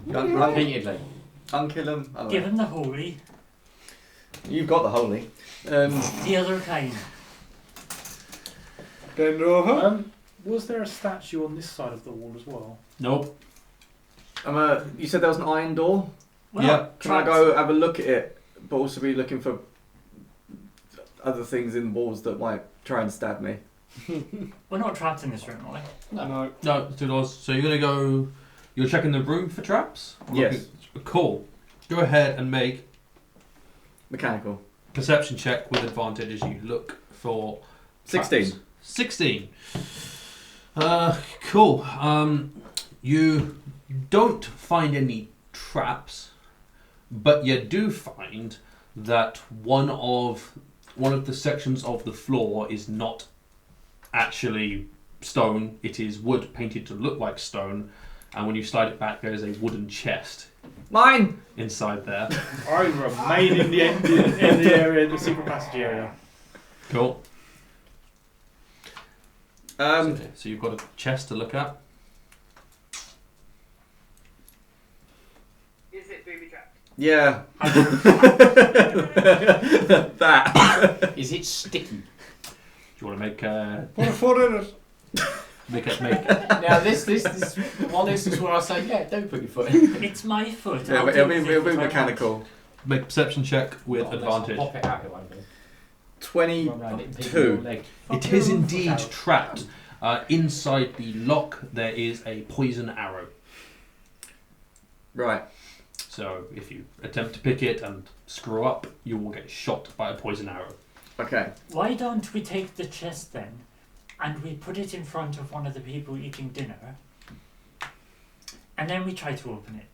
Repeatedly. Unkill them? I don't Give know. him the holy, You've got the holy. the other kind. Bend over. Was there a statue on this side of the wall as well? Nope. You said there was an iron door? Well, Yeah. Can I go have a look at it, but also be looking for other things in the walls that might try and stab me? We're not trapped in this room, are we? No. No, it's 2 doors. So you're gonna go. You're checking the room for traps. Yes. Cool. Go ahead and make Mechanical. perception check with advantage as you look for 16. traps. 16. Cool. You don't find any traps, but you do find that one of the sections of the floor is not actually stone. It is wood painted to look like stone, and when you slide it back, there is a wooden chest Mine! inside there. I remain in the end, in the area, the secret passage area. Cool. Um, So you've got a chest to look at. Is it booby trapped? yeah. That. Is it sticky? Do you want to make a Put a foot in it. make? Now this one instance where I say, yeah, don't put your foot in. It's my foot. Yeah, I'll but deal it'll with be it if I want. mechanical. Make a perception check with Not unless I advantage. Pop it out, it won't be. 22. It is indeed trapped. Inside the lock, there is a poison arrow. Right. So if you attempt to pick it and screw up, you will get shot by a poison arrow. Okay. Why don't we take the chest then, and we put it in front of one of the people eating dinner, and then we try to open it.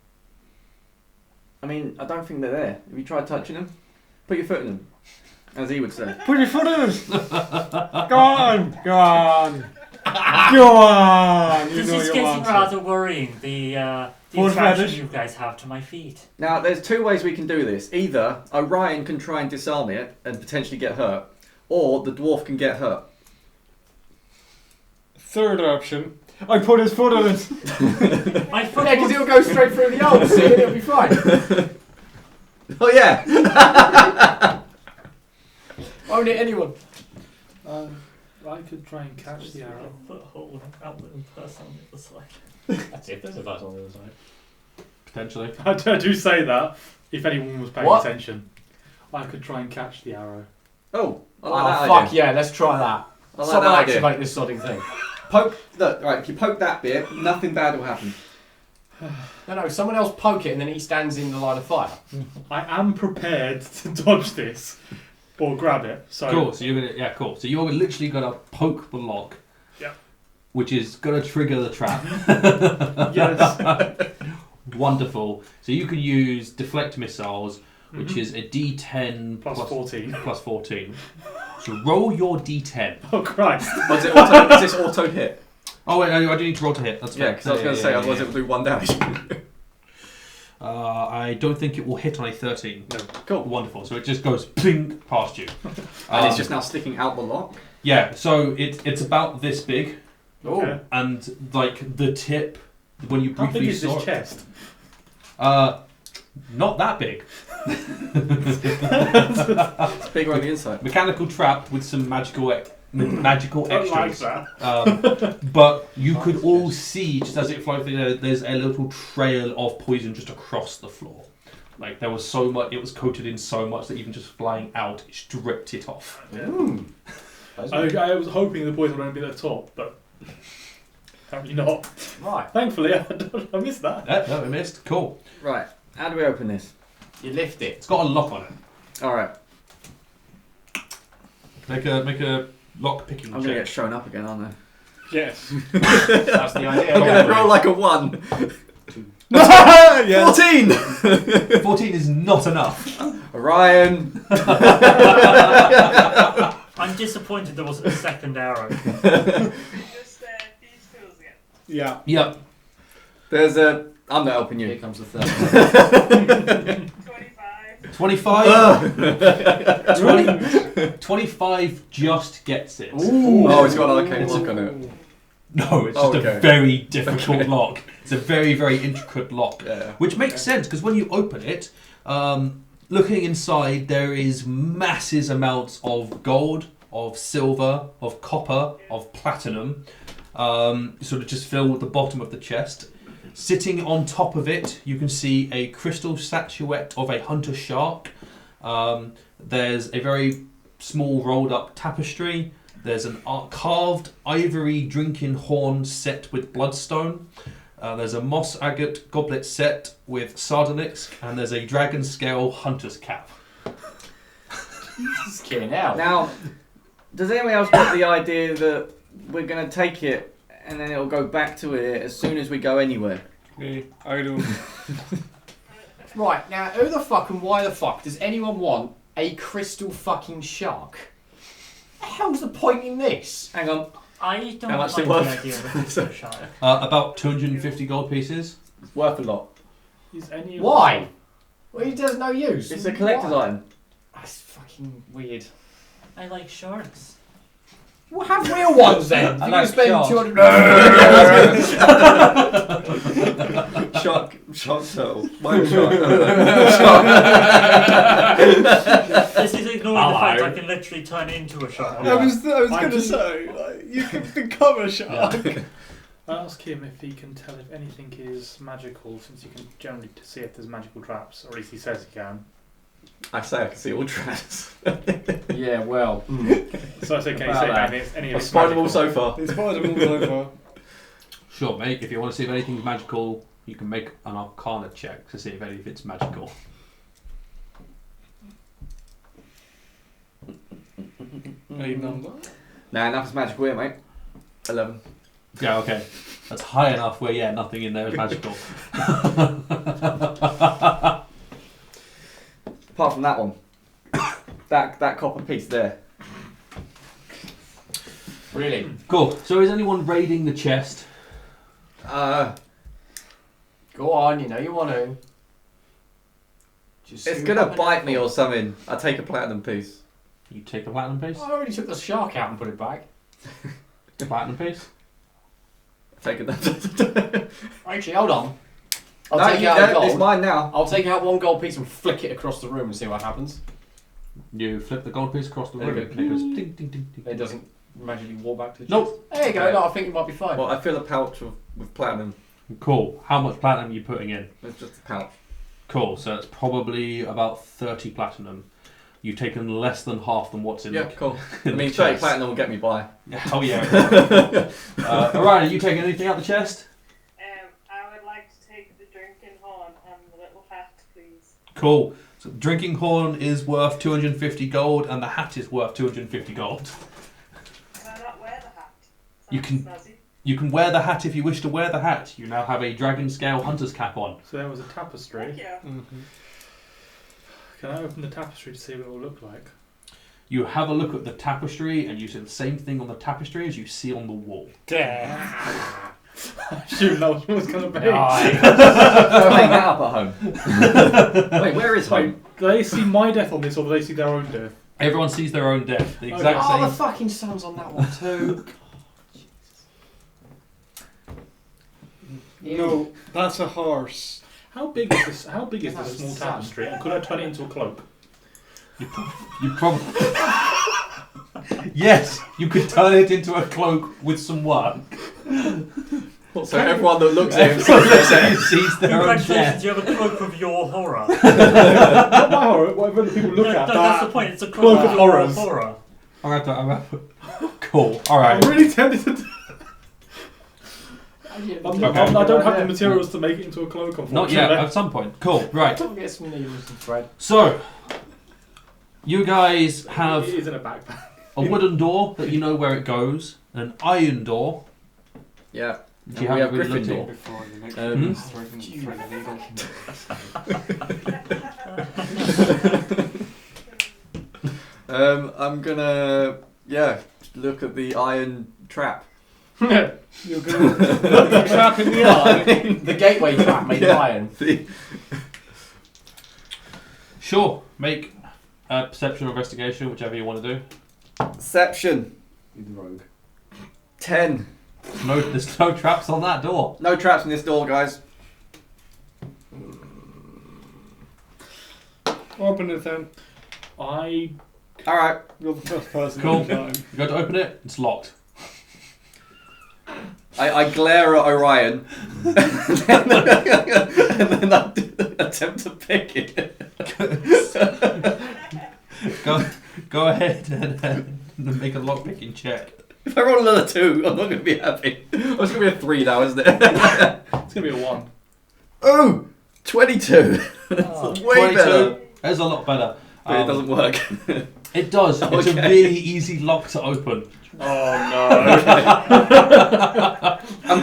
I mean, I don't think they're there. Have you tried touching them? Put your foot in them. As he would say. Put your foot in it. Go on. Go on. Go on. You This know is you getting want rather worrying, the Force attraction radish. you guys have to my feet. Now, there's 2 ways we can do this. Either Orion can try and disarm it and potentially get hurt, or the dwarf can get hurt. Third option. I put his foot in it. My foot Yeah, because won't- it'll go straight through the hole, see, and it'll be fine. Oh, yeah! Won't hit anyone. I could try and catch the arrow. Put a hole in that little person on the other side. That's it, there's a buzz on the other side. Potentially. I do say that, if anyone was paying What? attention. I could try and catch the arrow. Oh, I Oh, like that fuck idea. yeah, let's try that. I like Someone that idea. activate this sodding thing. Poke, look, right, if you poke that bit, nothing bad will happen. No, someone else poke it and then he stands in the line of fire. I am prepared to dodge this, or grab it. So Cool. So you're gonna cool. So you're literally gonna poke the lock. Yeah. Which is gonna trigger the trap. yes, Wonderful. So you can use deflect missiles, which Mhm. is a D10 plus 14. plus 14. So roll your D10. Oh Christ! Is this auto hit? Oh wait, I do need to roll to hit. That's Yeah, fair. because I was going to say, otherwise it will do 1 damage. I don't think it will hit on a 13. No. Cool. Wonderful. So it just goes ping past you. And it's just now sticking out the lock. Yeah. So it's about this big, Okay. and like the tip when you How big briefly is saw this it, chest? Not that big. It's bigger on the inside. Mechanical trap with some magical I like extras. that. But you could all see, just as it flowed through there, there's a little trail of poison just across the floor. Like there was so much, it was coated in so much that even just flying out, it stripped it off. I was hoping the poison would only be at the top, but apparently not. Right. Thankfully, I missed that. No, we missed. Cool. Right. How do we open this? You lift it. It's got a lock on it. All right. Make a lock picking I'm gonna get check. shown up again, aren't I? Yes. That's the idea. I'm gonna roll like a 1. Yeah. 14. 14 is not enough. Orion. I'm disappointed there wasn't a second arrow. Just these tools again. Yeah. Yep. There's a. I'm not helping Here you. comes the third. 25. 25 just gets it. Oh, it's got an arcane lock on it. No, it's just Okay. a very difficult lock. It's a very, very intricate lock. Yeah. Which makes sense, because when you open it, looking inside, there is massive amounts of gold, of silver, of copper, of platinum, sort of just fill the bottom of the chest. Sitting on top of it, you can see a crystal statuette of a hunter shark. There's a very small rolled up tapestry. There's an carved ivory drinking horn set with bloodstone. There's a moss agate goblet set with sardonyx, and there's a dragon scale hunter's cap. Just kidding out. Now, does anyone else get the idea that we're gonna take it and then it'll go back to it as soon as we go anywhere? Yeah, I do. Right, now who the fuck and why the fuck does anyone want a crystal fucking shark? The hell's the point in this? Hang on. I don't How much like they the worth? idea of a crystal shark. About 250 gold pieces. It's worth a lot. Is any of Why? Well, it does no use. It's a collector's Why? item. That's fucking weird. I like sharks. Well, have real ones then. I You're like going to spend sharks. 200. Shark turtle. Mine This is ignoring the fact I can literally turn into a shark. I was I going to just- say, like, you can become a shark. I ask him if he can tell if anything is magical, since you can generally see if there's magical traps, or at least he says he can. I say I can see all traps. Yeah, well. So I say, can you About say that. any of I've it's spied them all magical? so far. It's part of all over. Sure, mate. If you want to see if anything's magical, you can make an Arcana check to see if any of it's magical. A number. Nah, enough is magical here, mate. 11. Yeah, okay. That's high enough where, yeah, nothing in there is magical. Apart from that one. that copper piece there. Really? Cool. So is anyone raiding the chest? Go on, you know you want to. Just It's scoop gonna up an bite me apple. or something. I'll take a platinum piece. You take a platinum piece? I already took the shark out and put it back. Platinum piece? Take it. Actually, hold on. I'll No, take you out a don't. It's gold. mine now. I'll take out one gold piece and flick it across the room and see what happens. You flip the gold piece across the There you room go. and it goes ding, ding, ding, ding. It doesn't magically walk back to the Nope. chest. There you go. No, I think it might be fine. Well, I fill a pouch with platinum. Cool. How much platinum are you putting in? It's just a pouch. Cool. So it's probably about 30 platinum. You've taken less than half than what's in Yeah, the cool. in I mean, the 30 chest. platinum will get me by. Oh yeah. Alright, are you taking anything out the chest? I would like to take the drinking horn and the little hat, please. Cool. So the drinking horn is worth 250 gold and the hat is worth 250 gold. Can I not wear the hat? You can- Snazzy. You can wear the hat if you wish to wear the hat. You now have a dragon scale hunter's cap on. So there was a tapestry. Thank you. Can I open the tapestry to see what it will look like? You have a look at the tapestry and you see the same thing on the tapestry as you see on the wall. I assumed that was what it was going to be. Go hang that up at home. Wait, where is home? Do they see my death on this, or do they see their own death? Everyone sees their own death. The exact Oh, the same. fucking sun's on that one too. No, that's a horse. How big is this? How big is this small tapestry? And could I turn it into a cloak? You probably. Yes, you could turn it into a cloak with some work. So everyone that looks at him sees their own Congratulations, death. you have a cloak of your horror. Not my horror. Whatever the people look No, at. that's the point. It's a Cloak cloak of of your horrors. horror. Cool. All right. I'm really tempted to. Okay. I don't have the materials to make it into a cloak. Unfortunately. Not yet. At some point. Cool. Right. Get some needles and thread. So, you guys have It is in a backpack. a wooden door that you know where it goes, an iron door. Yeah. Do you And we have have a good Gryffindor. look Before the next Um, one is thread the needle. I'm gonna look at the iron trap. You're gonna look the trap in the eye. The gateway trap made of Yeah. iron. Sure. Make a perception or investigation, whichever you want to do. Perception. The rogue. 10. There's no traps on that door. No traps in this door, guys. Open it then. I. Alright. You're the first person. Cool. in time. You go to open it. It's locked. I glare at Orion. and then I attempt to pick it. Go ahead and make a lockpicking check. If I roll another 2, I'm not going to be happy. Oh, it's going to be a 3 now, isn't it? It's gonna be a 1. Oh! 22. Oh. It's way better. That's a lot better. But it doesn't work. It does. It's a Okay. really easy lock to open. Oh no. I'm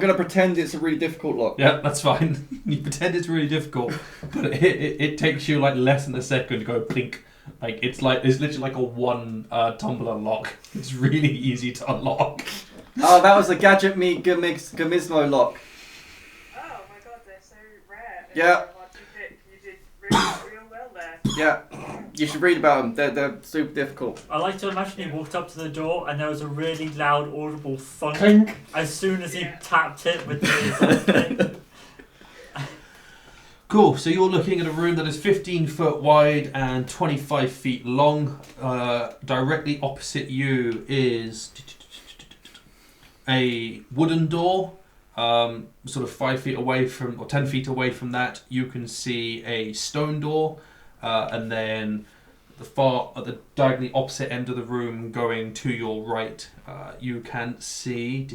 gonna pretend it's a really difficult lock. Yeah, that's fine. You pretend it's really difficult, but it takes you like less than a second to go blink. Like it's literally like a one tumbler lock. It's really easy to unlock. Oh, that was a Gadget Me Gamismo lock. Oh my god, they're so rare. and Yeah. so hard to pick. You did real well there. Yeah, you should read about them. They're super difficult. I like to imagine he walked up to the door and there was a really loud, audible thunk Clink. as soon as he Yeah. tapped it with his thing. Cool. So you're looking at a room that is 15 foot wide and 25 feet long. Directly opposite you is a wooden door. Sort of 5 feet away from, or 10 feet away from that, you can see a stone door, and then at the diagonally opposite end of the room, going to your right, you can see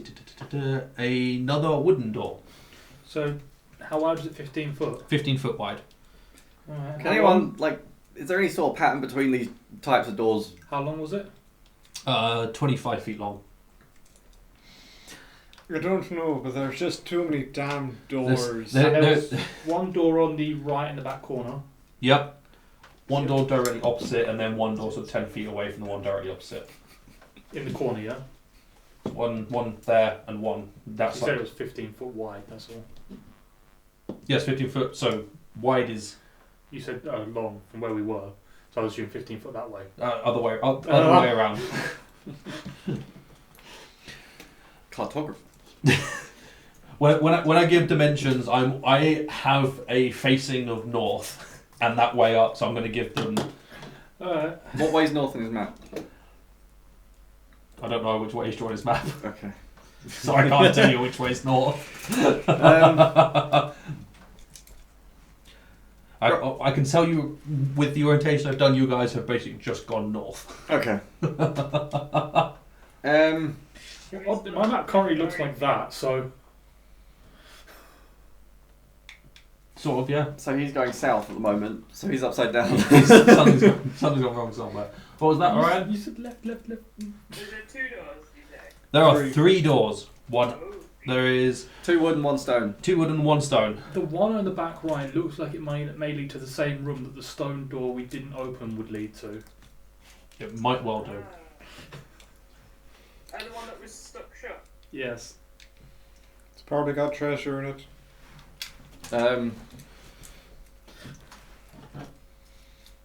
another wooden door, So, how wide is it? 15 foot. 15 foot wide. Alright. Can anyone is there any sort of pattern between these types of doors? How long was it? 25 feet long. I don't know, but there's just too many damn doors. There- And there was one door on the right in the back corner. Yep. One door directly opposite, and then one door sort of 10 feet away from the one directly opposite. In the corner, yeah? One there and one that You said side. it was 15 foot wide, that's all. Yes, 15 foot. So wide is You said long from where we were, so I was assuming 15 foot that way. other way around. Cartography. When I give dimensions, I have a facing of north and that way up, so I'm going to give them. Alright. What way's north in his map? I don't know which way is drawn his map, Okay. so I can't tell you which way's north. I can tell you with the orientation I've done, you guys have basically just gone north. Okay. My map currently looks like that, so Sort of, yeah. So he's going south at the moment. So he's upside down. Something's gone wrong somewhere. What was that, Orion? you said left. Is there 2 doors, you say? There are Three. 3 doors. One. Oh, There is 2 wood and 1 stone. 2 wood and 1 stone. The one on the back right looks like it may lead to the same room that the stone door we didn't open would lead to. It might well do. And the one that was stuck shut. Yes. It's probably got treasure in it.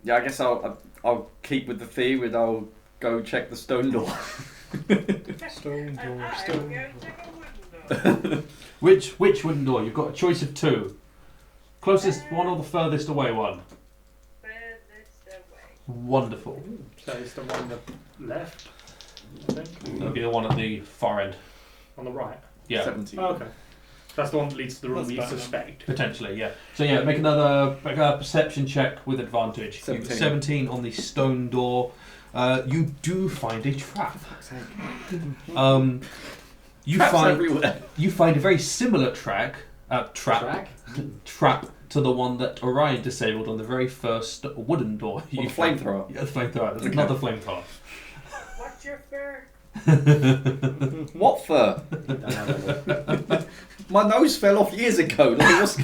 Yeah, I guess I'll keep with the theme and I'll go check the stone door. Stone And door, I stone will go door. check a wooden door. Which wooden door? You've got a choice of 2. Closest one or the furthest away one? Furthest away. Wonderful. So it's the one on the left, I think. That'll be the one at the far end. On the right. Yeah, 17. Oh, okay. That's the one that leads to the room That's we better. suspect. potentially, yeah. So yeah, make a perception check with advantage. 17. 17 on the stone door. You do find a trap. Fuck's sake. You Traps find everywhere. you find a very similar trap to the one that Orion disabled on the very first wooden door. What, the flamethrower? Yeah, the flamethrower. There's another flamethrower. What's your fur? What fur? My nose fell off years ago. Like, what's...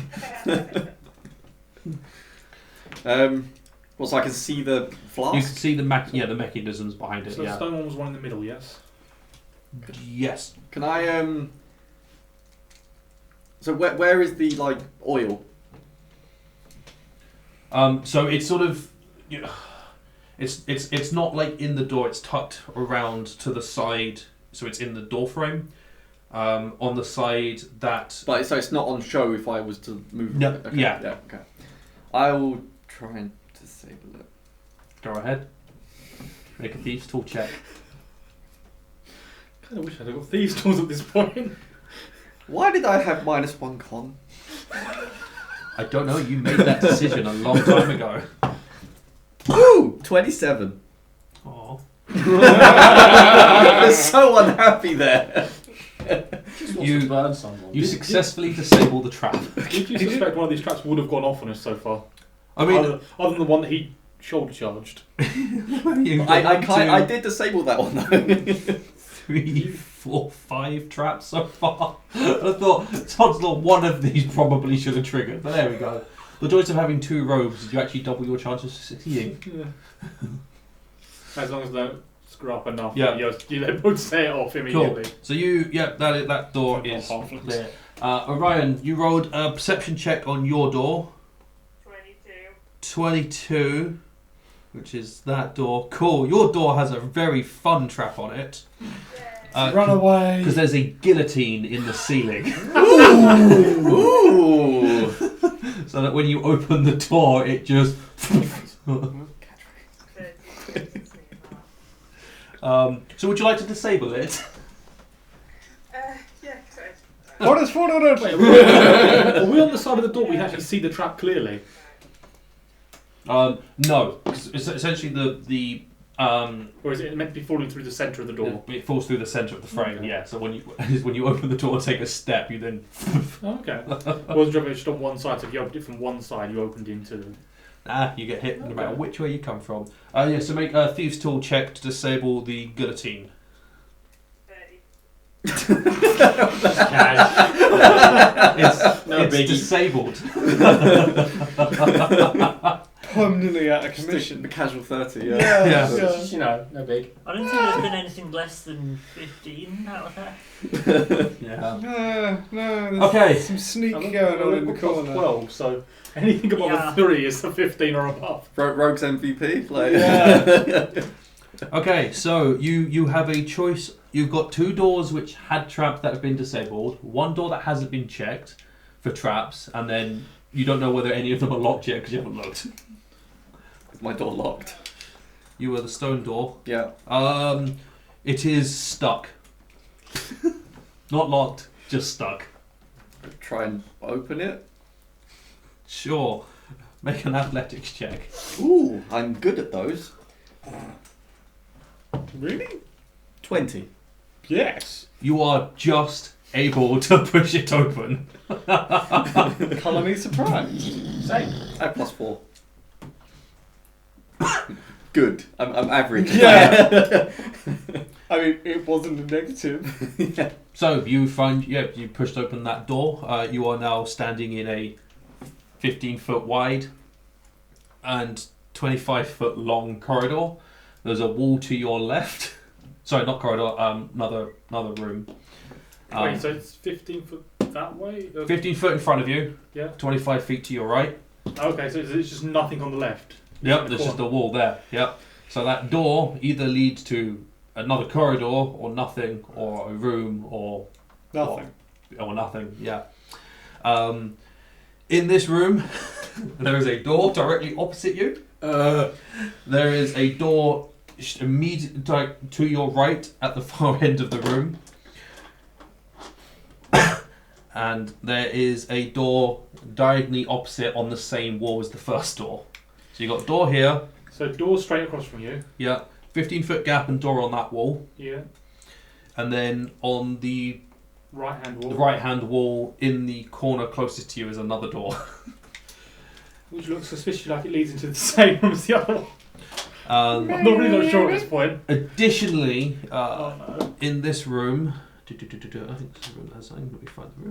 so I can see the You can flask? see the mechanisms behind it. So the Yeah. stone one was one in the middle, yes? Yes. Can I, So where is the, like, oil? So it's sort of, it's not like in the door. It's tucked around to the side, so it's in the door frame. On the side that. But so it's not on show if I was to move No, it? Okay, yeah. Okay. I will try and disable it. Go ahead. Make a thieves' tool check. I wish I'd have got thieves' tools at this point. Why did I have -1 con? I don't know. You made that decision a long time ago. Woo! 27. Oh. I'm so unhappy there. Just wants to burn someone. You successfully disable the trap. Did you suspect one of these traps would have gone off on us so far? I mean, Other than the one that he shoulder charged. I did disable that one though. 3, 4, 5 traps so far. I thought odds not one of these probably should have triggered, but there we go. The joys of having 2 rogues is you actually double your chances of succeeding. As long as they don't screw up enough, Yeah. they both set it off immediately. So that door is Halflings. there. Orion, you rolled a perception check on your door. 22, which is that door. Cool. Your door has a very fun trap on it. Run away. Because there's a guillotine in the ceiling. Ooh. So that when you open the door, it just. So would you like to disable it? Yeah, sorry. What is for it? Wait, are we on the side of the door? We can actually see the trap clearly. No. 'Cause it's essentially the Or is it meant to be falling through the centre of the door? it falls through the centre of the frame. Okay. Yeah. So when you open the door, take a step, you then. Oh, okay. I wasn't sure if it was just on one side, so if you opened it from one side, you opened into... You get hit no Okay. matter which way you come from. Yeah. So make a thieves' tool check to disable the guillotine. 30. It's disabled. Permanently out of commission. The casual 30, Yeah. yeah. Yeah. You know, no big. I don't think there's been anything less than 15 out of that. Yeah. No, there's Okay. some sneak I'm going on in the we're plus corner. 12, so anything above Yeah. a 3 is a 15 or above. Rogue's MVP. Like. Yeah. Okay, so you have a choice. You've got 2 doors which had traps that have been disabled, 1 door that hasn't been checked for traps, and then you don't know whether any of them are locked yet because you haven't looked. My door locked. You were the stone door. Yeah. It is stuck. Not locked, just stuck. Try and open it. Sure. Make an athletics check. Ooh, I'm good at those. Really? 20. Yes. You are just able to push it open. Colour me surprised. Same. I have +4. Good. I'm average. Yeah. I mean, it wasn't a negative. So you find, you pushed open that door. You are now standing in a 15-foot wide and 25-foot long corridor. There's a wall to your left. Sorry, not corridor. Another room. Wait, so it's 15 foot that way? 15 foot in front of you. Yeah. 25 feet to your right. Okay, so it's just nothing on the left. Yep. There's just a wall there. Yep. So that door either leads to another corridor or nothing, or a room or Nothing. or nothing. Yeah. In this room, there is a door directly opposite you. There is a door immediately to your right at the far end of the room. And there is a door diagonally opposite on the same wall as the first door. So you've got a door here. So door straight across from you. Yeah. 15-foot gap and door on that wall. Yeah. And then on the Right-hand wall. the right-hand wall in the corner closest to you is another door. Which looks suspiciously like it leads into the same room as the other one. Um, I'm not really not sure at this point. additionally, Oh no. in this room, I think this is the room that has something. Let me find the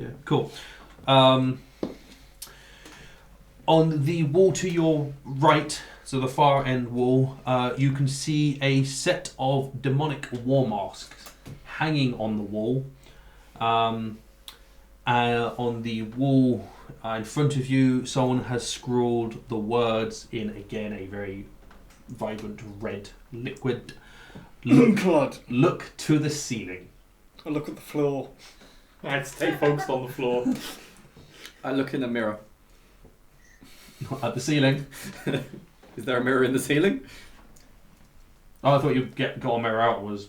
room. Cool. On the wall to your right, so the far end wall, you can see a set of demonic war masks hanging on the wall. On the wall in front of you, someone has scrawled the words in, again, a very vibrant red liquid. Look to the ceiling. I look at the floor. I had to stay focused on the floor. I look in the mirror. Not at the ceiling. Is there a mirror in the ceiling? Oh, I thought you got a mirror out was...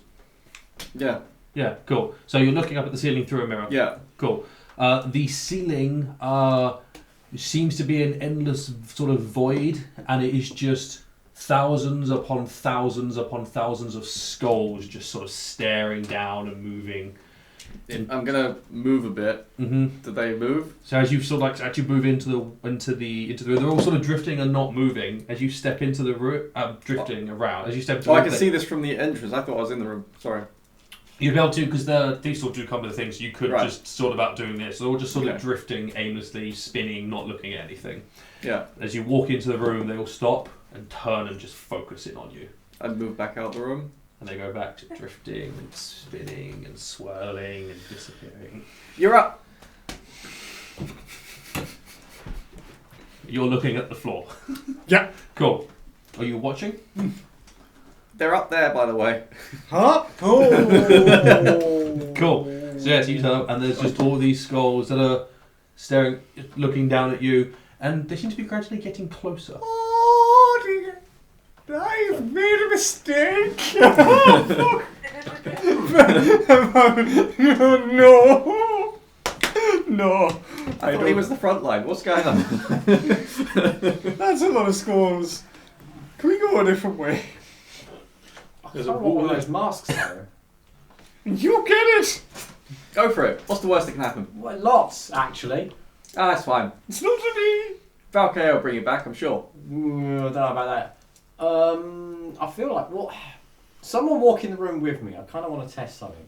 Yeah. Yeah, cool. So you're looking up at the ceiling through a mirror. Yeah. Cool. The ceiling seems to be an endless sort of void, and it is just thousands upon thousands upon thousands of skulls just sort of staring down and moving. I'm gonna move a bit. Mm-hmm. Do they move? So as you sort of like actually move into the room, they're all sort of drifting and not moving. As you step into the room, drifting around. As you step into Oh, the I room, can see this from the entrance. I thought I was in the room. Sorry. you'd be able to, because these sort of do come with the things. You could Right. just sort of about doing this. So they're all just sort of Okay. drifting aimlessly, spinning, not looking at anything. Yeah. As you walk into the room, they all stop and turn and just focus in on you. I'd move back out the room. And they go back to drifting and spinning and swirling and disappearing. You're up. You're looking at the floor. Yeah. Cool. Are you watching? They're up there, by the way. Huh? Oh. Cool. So yes, you turn up and there's just all these skulls that are staring, looking down at you, and they seem to be gradually getting closer. Oh dear. I've made a mistake. Oh, no. No. I thought he was the front line. What's going on? That's a lot of scores. Can we go a different way? There's I a don't want one wall. of those masks though. You get it. Go for it. What's the worst that can happen? Well, lots, actually. Ah, that's fine. It's not to me. Valkyrie will bring you back, I'm sure. I don't know about that. I feel like someone walk in the room with me. I kind of want to test something.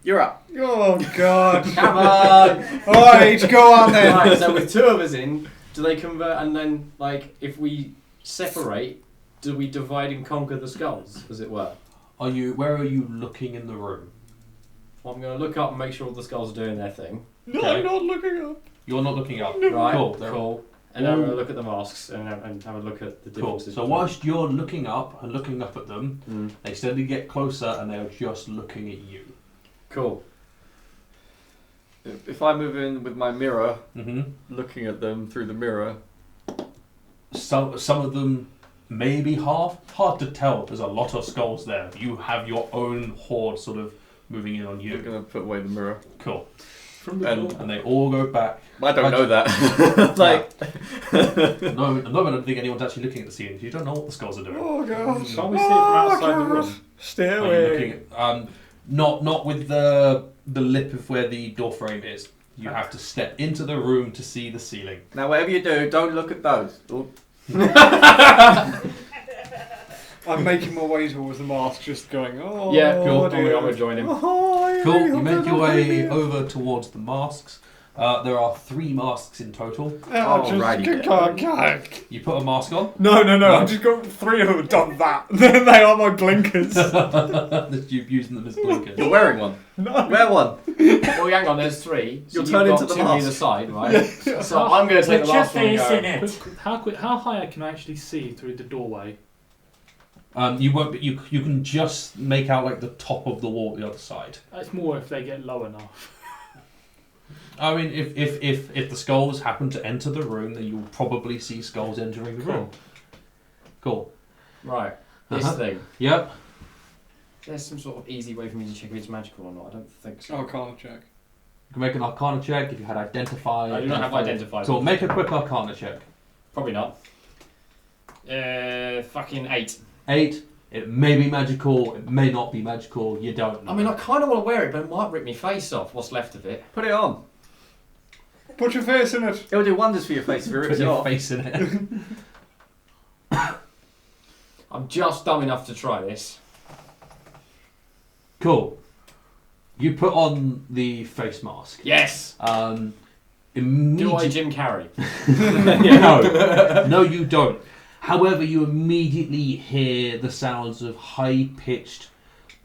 You're up. Oh God. Come on! Alright, go on then. Right, so with two of us in, do they convert? And then, like, if we separate, do we divide and conquer the skulls, as it were? Where are you looking in the room? Well, I'm going to look up and make sure all the skulls are doing their thing. No, Okay. I'm not looking up. You're not looking up. Right, Cool. cool. And then I'm going to look at the masks and have a look at the Cool. differences. So whilst you're looking up and looking up at them, Mm, they steadily get closer and they're just looking at you. cool. If I move in with my mirror, Mm-hmm. looking at them through the mirror, Some of them may be hard to tell. There's a lot of skulls there. You have your own horde sort of moving in on you're you. going to put away the mirror. Cool. From the And- door. And they all go back. I don't know that. Like, No, I don't think anyone's actually looking at the ceiling. You don't know what the skulls are doing. Oh God. Can't we see it from outside the room? Stay Are you away. looking at, not with the lip of where the door frame is. You have to step into the room to see the ceiling. now, whatever you do, don't look at those. Oh, I'm making my way towards the mask, just going, oh, Yeah, cool. I'm dear. going to join him. Oh, I Cool. really You hope make they're your not way hiding me. over towards the masks. There are 3 masks in total. Oh, Alrighty then. God. You put a mask on. No, No. I've just got 3 of them have done that. They are my blinkers. You're using them as blinkers. you're wearing one. No. Wear one. Well, hang on, there's 3. So You'll you've turn got into the 2 on either mask. side, right? So I'm going to take Put the your last one and face go. in it. How high can I actually see through the doorway? You won't. You can just make out like the top of the wall at the other side. It's more if they get low enough. I mean, if the skulls happen to enter the room, then you'll probably see skulls entering the room. Cool. Right. This thing. Yep. There's some sort of easy way for me to check if it's magical or not. I don't think so. Arcana check. You can make an Arcana check if you had identified. I do not have identified. Cool. Make a quick Arcana check. Probably not. Fucking 8. 8. It may be magical. It may not be magical. You don't know. I mean, I kind of want to wear it, but it might rip my face off. What's left of it? Put it on. Put your face in it. It'll do wonders for your face if it Put rips it your off. face in it. I'm just dumb enough to try this. Cool. You put on the face mask. Yes! Do I Immediately. Jim Carrey? No, you don't. However, you immediately hear the sounds of high-pitched,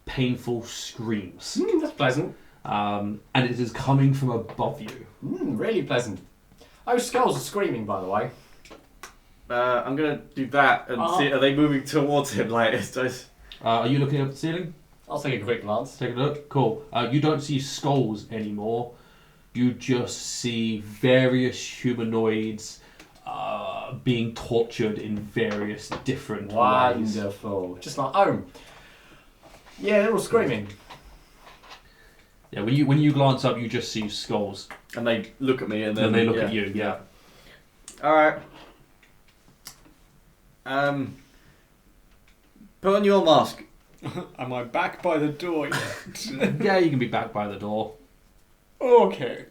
painful screams. That's pleasant. And it is coming from above you. Really pleasant. Oh, skulls are screaming, by the way. I'm gonna do that and see. Are they moving towards him? Like, Are you looking up the ceiling? I'll take a quick glance. Take a look. Cool. You don't see skulls anymore. You just see various humanoids being tortured in various different ways. Wonderful. Just like, oh. Yeah, they're all screaming. Yeah, when you glance up, you just see skulls. and they look at me, and Then then they look at you. Yeah. All right. Put on your mask. Am I back by the door yet? Yeah, you can be back by the door. Okay.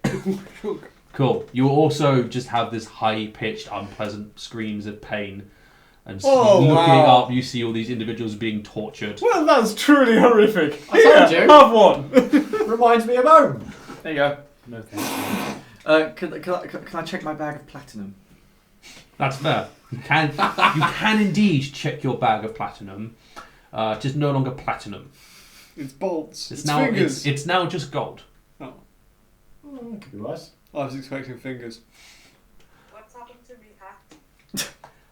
Cool. You also just have this high-pitched, unpleasant screams of pain. And Oh, looking wow. up, you see all these individuals being tortured. Well, that's truly horrific. I told you. Have one. Reminds me of home. There you go. No thanks. Can I check my bag of platinum? That's fair. You can indeed check your bag of platinum. It is no longer platinum. It's bolts. It's now fingers. it's now just gold. Oh, Could be worse. I was expecting fingers. What's happened to me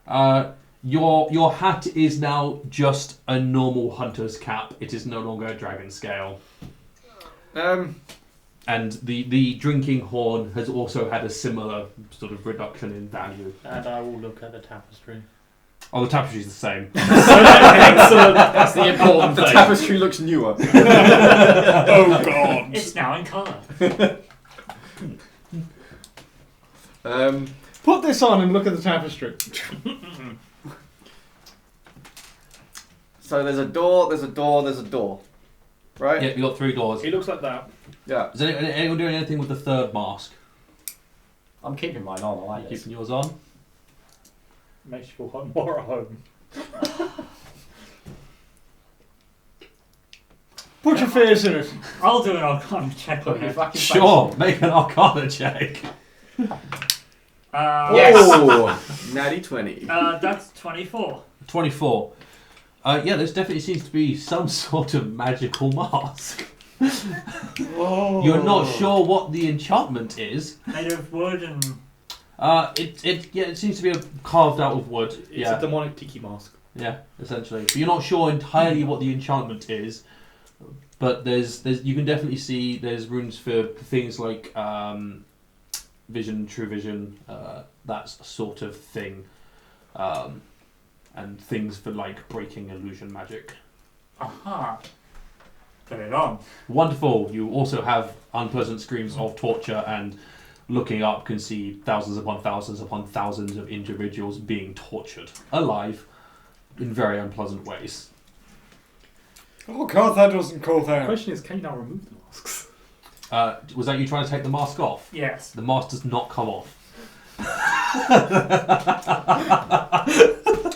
hat? Your hat is now just a normal hunter's cap. It is no longer a dragon scale. And the drinking horn has also had a similar sort of reduction in value. And I will look at the tapestry. Oh, the tapestry's the same. Excellent. That's the important The thing. tapestry looks newer. Oh God. It's now in colour. Put this on and look at the tapestry. So there's a door, there's a door, there's a door. Right? Yeah, you got 3 doors. He looks like that. Yeah. Is anyone doing anything with the third mask? I'm keeping mine on. I You like this. keeping yours on? Makes you feel more at home. Put your face in it. I'll do an Arcana check Put on your it. fucking face Sure, in. make an Arcana check. Yes. Oh, natty 20. That's 24. 24. Yeah, there definitely seems to be some sort of magical mask. Oh. You're not sure what the enchantment is. Made of wood and... It seems to be carved out of wood. It's Yeah, a demonic tiki mask. yeah, essentially. But you're not sure entirely what the enchantment is. But there's you can definitely see there's runes for things like vision, true vision, that sort of thing, and things for like breaking illusion magic. Aha. Put it on. Wonderful. You also have unpleasant screams of torture, and looking up can see thousands upon thousands of individuals being tortured alive in very unpleasant ways. Oh God, that doesn't go The there. question is, can you now remove the masks? Was that you trying to take the mask off? Yes. The mask does not come off.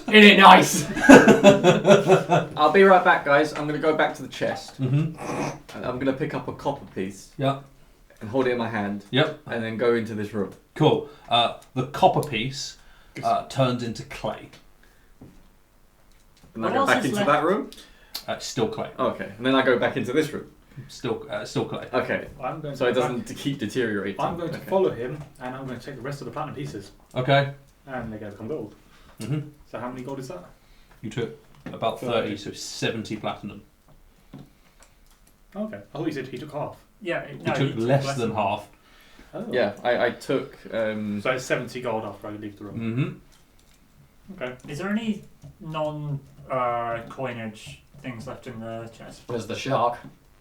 Isn't it nice? I'll be right back, guys. I'm going to go back to the chest. Mm-hmm. And I'm going to pick up a copper piece Yep. and hold it in my hand. Yep. And then go into this room. Cool. The copper piece turns into clay. And I What go else back is into left? that room. Still clay. Okay. And then I go back into this room. Still clay. Okay. I'm going So to it doesn't keep deteriorating. I'm going to Okay. follow him, and I'm going to take the rest of the platinum pieces, Okay. and they're going to become gold. Mm-hmm. So how many gold is that? You took about 30, so 70 platinum. Okay. I thought you said he took half. Yeah. You No, took you less than half. Oh. Yeah, I took. So it's 70 gold after I leave the room. Mm-hmm. Okay. Is there any coinage things left in the chest? There's the shark.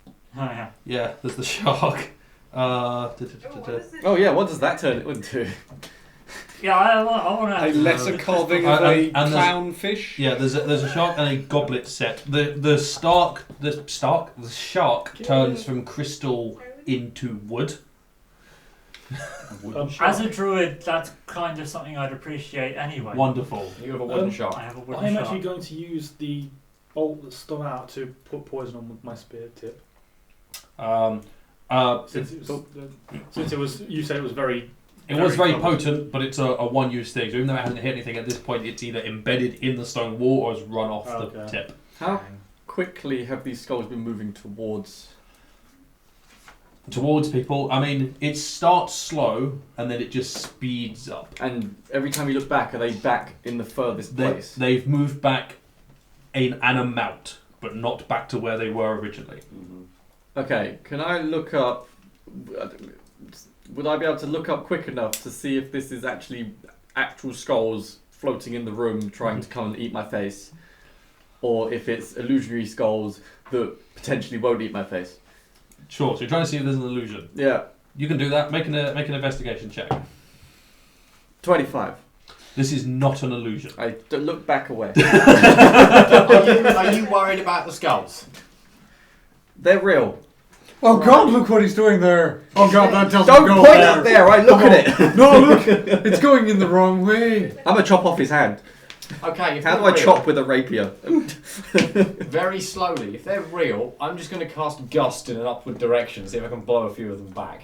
Oh yeah. Yeah, there's the shark. Oh, what is this? Oh yeah, what does that turn it into? Yeah, I want A to. lesser carving of a and clownfish. Yeah, there's a shark and a goblet set. The shark turns from crystal into wood. As a druid, that's kind of something I'd appreciate anyway. Wonderful. You have a wooden I shark. have a wooden I'm shark. actually going to use the bolt that's still out to put poison on with my spear tip. Since it was, you said it was very. It was very covered. potent, but it's a one-use thing. So even though it hasn't hit anything at this point, it's either embedded in the stone wall or has run off the Okay. tip. How quickly have these skulls been moving towards? Towards people, I mean, it starts slow and then it just speeds up. And every time you look back, are they back in the furthest place? They've moved back an amount, but not back to where they were originally. Okay, can I look up? Would I be able to look up quick enough to see if this is actually actual skulls floating in the room trying to come and eat my face, or if it's illusionary skulls that potentially won't eat my face? Sure. So you're trying to see if there's an illusion. Yeah, You can do that. Make an investigation check. 25. This is not an illusion. I don't look back away. Are you worried about the skulls? They're real. Oh God! Look what he's doing there. Oh God! That doesn't Don't go point there. up there. I look at it. No, look! It's going in the wrong way. I'm gonna chop off his hand. Okay. If How do they're I real, chop with a rapier? Very slowly. If they're real, I'm just going to cast Gust in an upward direction, see if I can blow a few of them back.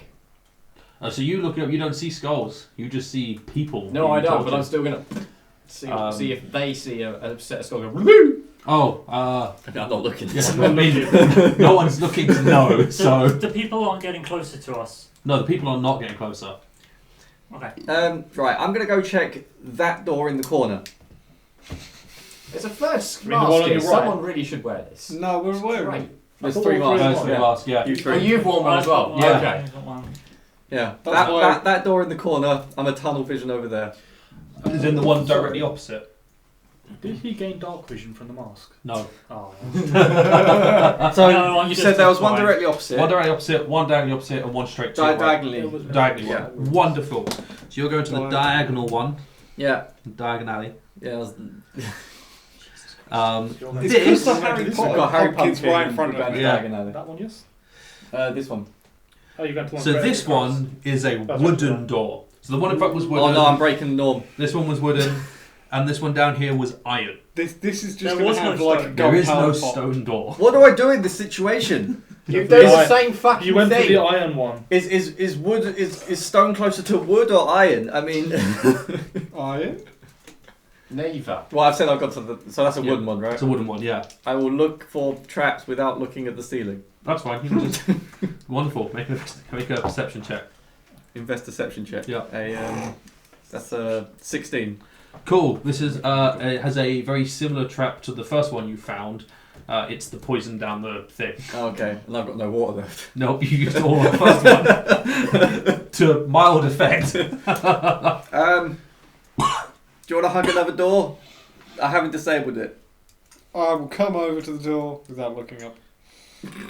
So you look up. You don't see skulls. You just see people. No, I being don't. But I'm tortured. still going to see if they see a set of skulls go. Oh, I'm not looking. yeah, I mean, no one's looking to know. So The people aren't getting closer to us. no, the people are not getting closer. Okay. Right, I'm gonna go check that door in the corner. It's a first I mean, the one on mask. your right. Someone really should wear this. No, we're wearing. Great. There's I thought 3 all three masks. of Yeah. them. Mask, yeah. You Oh, three. you've worn one as well. Yeah. Okay. I've got one. Yeah, That's why- that door in the corner. I'm a tunnel vision over there. Is in the one directly opposite. Did he gain dark vision from the mask? No. Oh. So No, I'm you just said there was one fine. directly opposite. One directly opposite, one diagonally opposite, and one straight to your right. Diagonally. It was- Diagonally. Yeah. Wonderful. So you're going to the diagonal one. Yeah. Diagonally. Yeah. I was, It's This. just the Harry We've Potter got Harry pumpkins Pumpkin right in front of and me. Yeah. diagonally. That one, yes? This one. Oh, you're going to one. So for this every one is a That's wooden right. door. So the one in front was wooden. Oh no, I'm breaking the norm. This one was wooden, and this one down here was iron. This is just There going was to no have like a stone. There is no gunpowder pot. stone door. What do I do in this situation? You do The the iron- same fucking You went for thing. the iron one. Is wood is stone closer to wood or iron? I mean, Iron. Neither. well, I've said I've got to the. So that's a Yeah. wooden one, right? It's a wooden one, yeah. I will look for traps without looking at the ceiling. That's fine. You can just wonderful. Make a perception check. Invest deception check. Yeah. That's a 16. Cool. This is it has a very similar trap to the first one you found. It's the poison down the thing. Oh, okay, and I've got no water left. Nope, you used all the first one to mild effect. Do you want to hug another door? I haven't disabled it. I will come over to the door without looking up.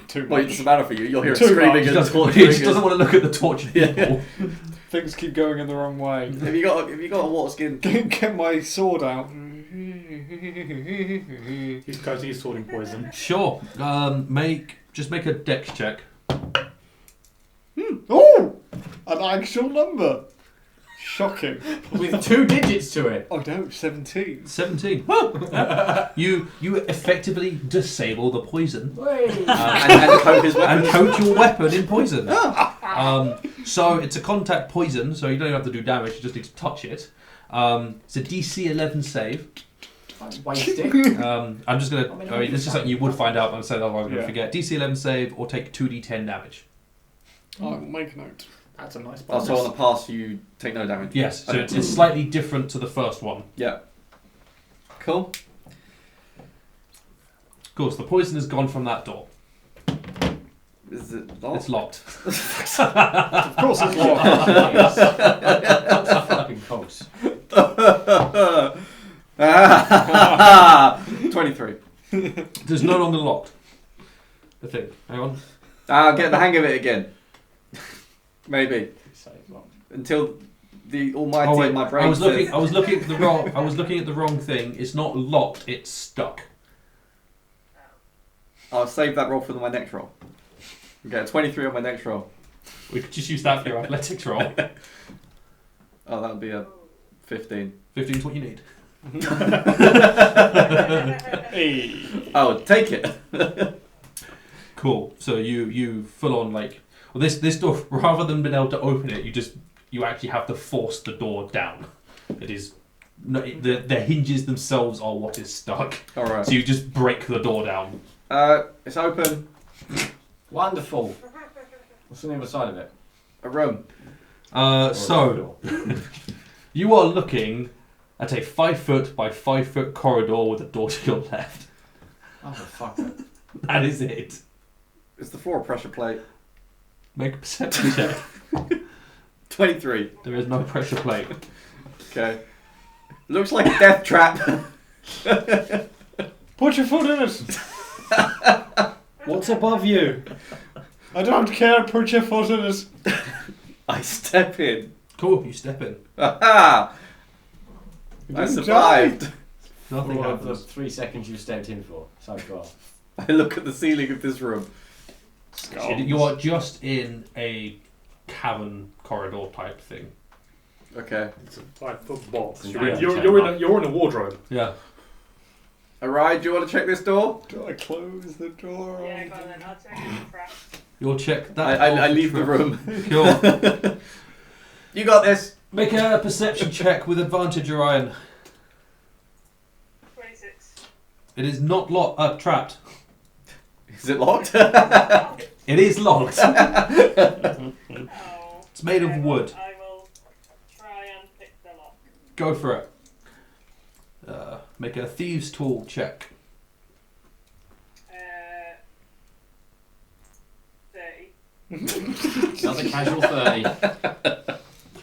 Too Well, it much. doesn't matter for you. You'll hear it Too screaming much. He and just torturing. doesn't want to look at the tortured people. Things keep going in the wrong way. Have you got a water skin? Get my sword out. He's going to use swording poison. Sure. Make a dex check. Oh! An actual number. Shocking. With 2 digits to it. Oh no, 17. 17. You effectively disable the poison And coat his weapon. and coat your weapon in poison. So it's a contact poison, so you don't even have to do damage. You just need to touch it. It's a DC 11 save. Waste it. I'm just gonna. I mean, this is something you would find out, but I'm saying otherwise I'm gonna Yeah. forget. DC 11 save or take 2d10 damage. I will make a note. That's a nice Oh, bonus. so on the pass you take no damage. Yes, so Okay. it's slightly different to the first one. Yeah. Cool. Of course, the poison has gone from that door. Is it locked? It's locked. Of course it's locked. That's fucking false. 23. It's no longer locked. I think. Hang on. I'll get the hang of it again. Maybe. Say it's locked. Until the almighty Oh wait, in my brain I was looking. says- I was looking at the wrong. I was looking at the wrong thing. It's not locked. It's stuck. I'll save that roll for my next roll. Okay, a 23 on my next roll. We could just use that for your athletics roll. Oh, that would be a 15. 15 is what you need. Hey. Oh, take it. Cool. So you full on like this door. Rather than being able to open it, you actually have to force the door down. It is the hinges themselves are what is stuck. All right. So you just break the door down. It's open. Wonderful. What's on the other side of it? A room. So you are looking at a 5 foot by 5 foot corridor with a door to your left. Oh, fuck it. That is it. Is the floor a pressure plate? Make a perception check. 23. There is no pressure plate. Okay. Looks like a death trap. Put your foot in it. What's above you? I don't care. Put your foot in it. I step in. Cool. You step in. Aha! You I didn't survived. Nothing All of the happens. 3 seconds you've stepped in for so far. I look at the ceiling of this room. You are just in a cavern corridor type thing. Okay. It's a 5 foot box. Yeah. You're in a wardrobe. Yeah. Alright, do you want to check this door? Do I close the door? Yeah, go on then. I'll check the trap. You'll check that. I leave the room. Cool. You got this. Make a perception check with advantage, Orion. 26. It is not trapped. Is it locked? It is locked. Oh. It's made of Okay, wood. I will try and pick the lock. Go for it. Make a thieves' tool check. 30. Another casual 30.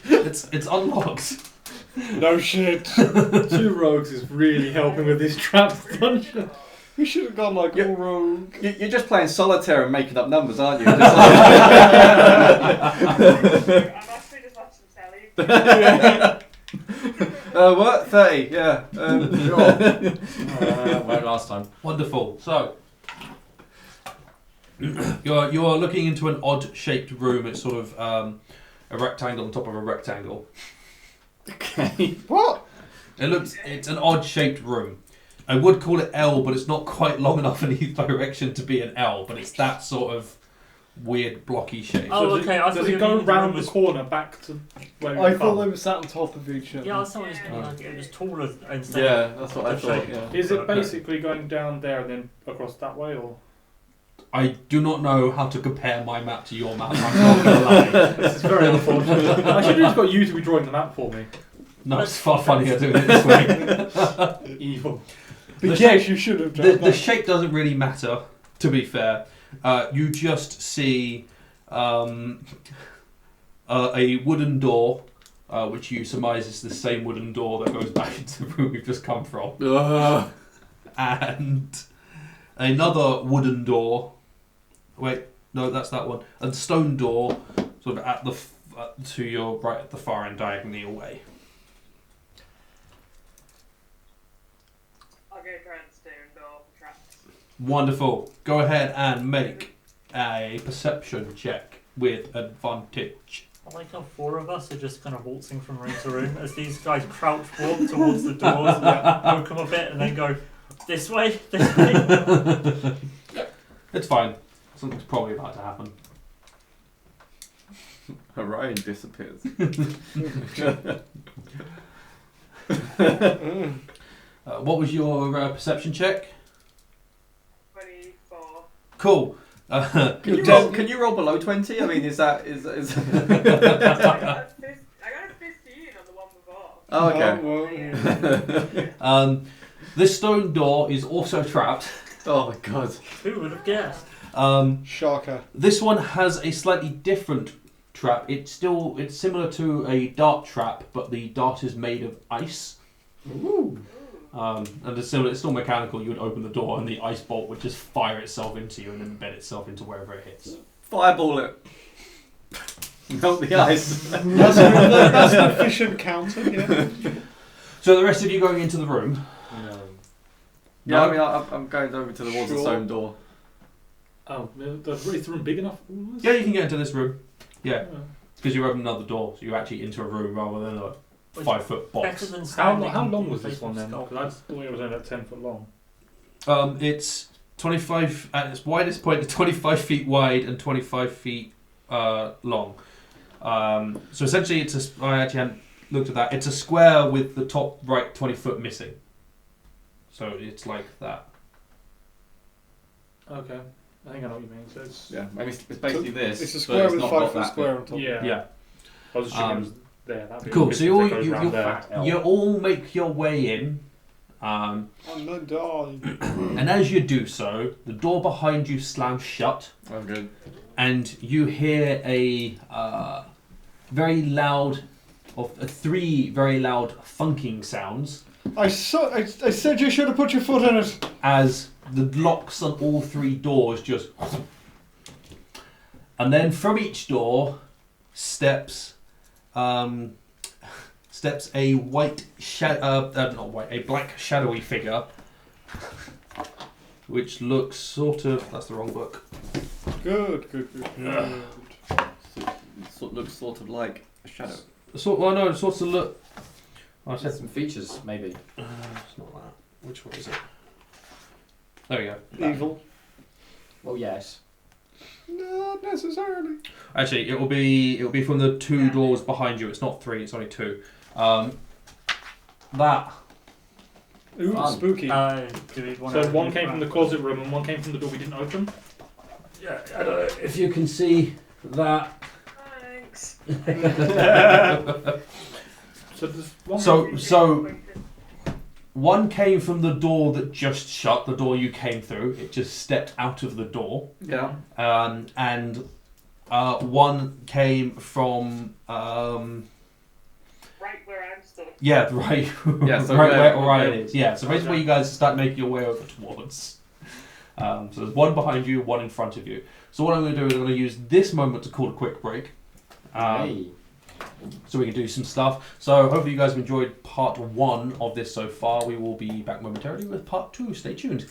It's unlocked. No shit. 2 rogues is really helping with this trap dungeon. We should have gone like all rogue. You're just playing solitaire and making up numbers, aren't you? Just I'm actually just watching telly. what? 30, yeah. Sure. Well, last time. Wonderful. So you're looking into an odd-shaped room. It's sort of a rectangle on top of a rectangle. Okay. What? It's an odd-shaped room. I would call it L, but it's not quite long enough in either direction to be an L. But it's that sort of weird blocky shape. Oh, does okay, I thought does you it go meant the round room the was- corner back to where I you thought they found? were sat on top of each other. Yeah, I thought it was like it was taller instead. Yeah, that's what I of thought. shape. Yeah. Is it basically going down there and then across that way, or? I do not know how to compare my map to your map. I'm not gonna lie. This is very unfortunate. I should have just got you to be drawing the map for me. No, it's far funnier doing it this way. Evil. The But shape- yes, you should have done The that. shape doesn't really matter, to be fair. You just see a wooden door, which you surmise is the same wooden door that goes back into the room we've just come from, and another wooden door. Wait, no, that's that one. A stone door, sort of at the to your right at the far end, diagonally away. I'll go try and steer and door for traps. Wonderful. Go ahead and make a perception check with advantage. I like how 4 of us are just kind of waltzing from room to room as these guys crouch walk towards the doors and like, poke them a bit and then go this way, this way. It's fine. Something's probably about to happen. Orion disappears. What was your perception check? 24. Cool. Can you roll below 20? I mean, is that is? I got a 15 on the one before. Oh, okay. This stone door is also trapped. Oh my god. Who would have guessed? Shocker. This one has a slightly different trap. It's similar to a dart trap, but the dart is made of ice. Ooh. And it's still mechanical. You would open the door and the ice bolt would just fire itself into you and then embed itself into wherever it hits. Fireball it. Melt the ice. That's an efficient counter, yeah. So the rest of you going into the room. No. Yeah, No? I mean, I'm going over towards the stone door. Oh, is the room big enough? Yeah, you can get into this room. Yeah, Oh. because you open another door, so you're actually into a room rather than a 5-foot Better box. than How standing long in was the this one face then? of Because I thought it was only about 10 foot long. It's 25 at its widest point. It's 25 feet wide and 25 feet long. So essentially, I actually hadn't looked at that. It's a square with the top right 20 foot missing. So it's like that. Okay. I think I know what you mean. So it's Yeah, I mean, it's basically this. It's a but square with a not 5 got foot that square bit. on top. yeah. Yeah. I was assuming it was there. That'd be Cool. a So you all business that goes round there. you all make your way in. I'm not dying. And as you do so, the door behind you slams shut, Oh, good. and you hear a very loud, three very loud thunking sounds I said you should have put your foot in it. as the locks on all three doors just. And then from each door steps a white a black shadowy figure, which looks sort of. That's the wrong book. Good. So it looks sort of like a shadow. It sorts of look. I said Some features, maybe. it's not that. Which one is it? There we go. That. Evil. Well, yes. Not necessarily. Actually, it will be from the two doors behind you. It's not three. It's only two. That. Ooh, Fun. spooky. Do we want So one came from the closet room and one came from the door we didn't open. Yeah, I don't know if you can see that. Thanks. So there's one. So one came from the door that just shut. The door you came through. It just stepped out of the door. Yeah. And one came from. Right where I'm stood. Yeah, right. Yeah, so right where- where Orion where- is. Yeah, so basically where you guys start making your way over towards. So there's one behind you, one in front of you. So what I'm going to do is I'm going to use this moment to call a quick break. Hey. So we can do some stuff. So hopefully you guys have enjoyed part 1 of this so far. We will be back momentarily with part 2. Stay tuned.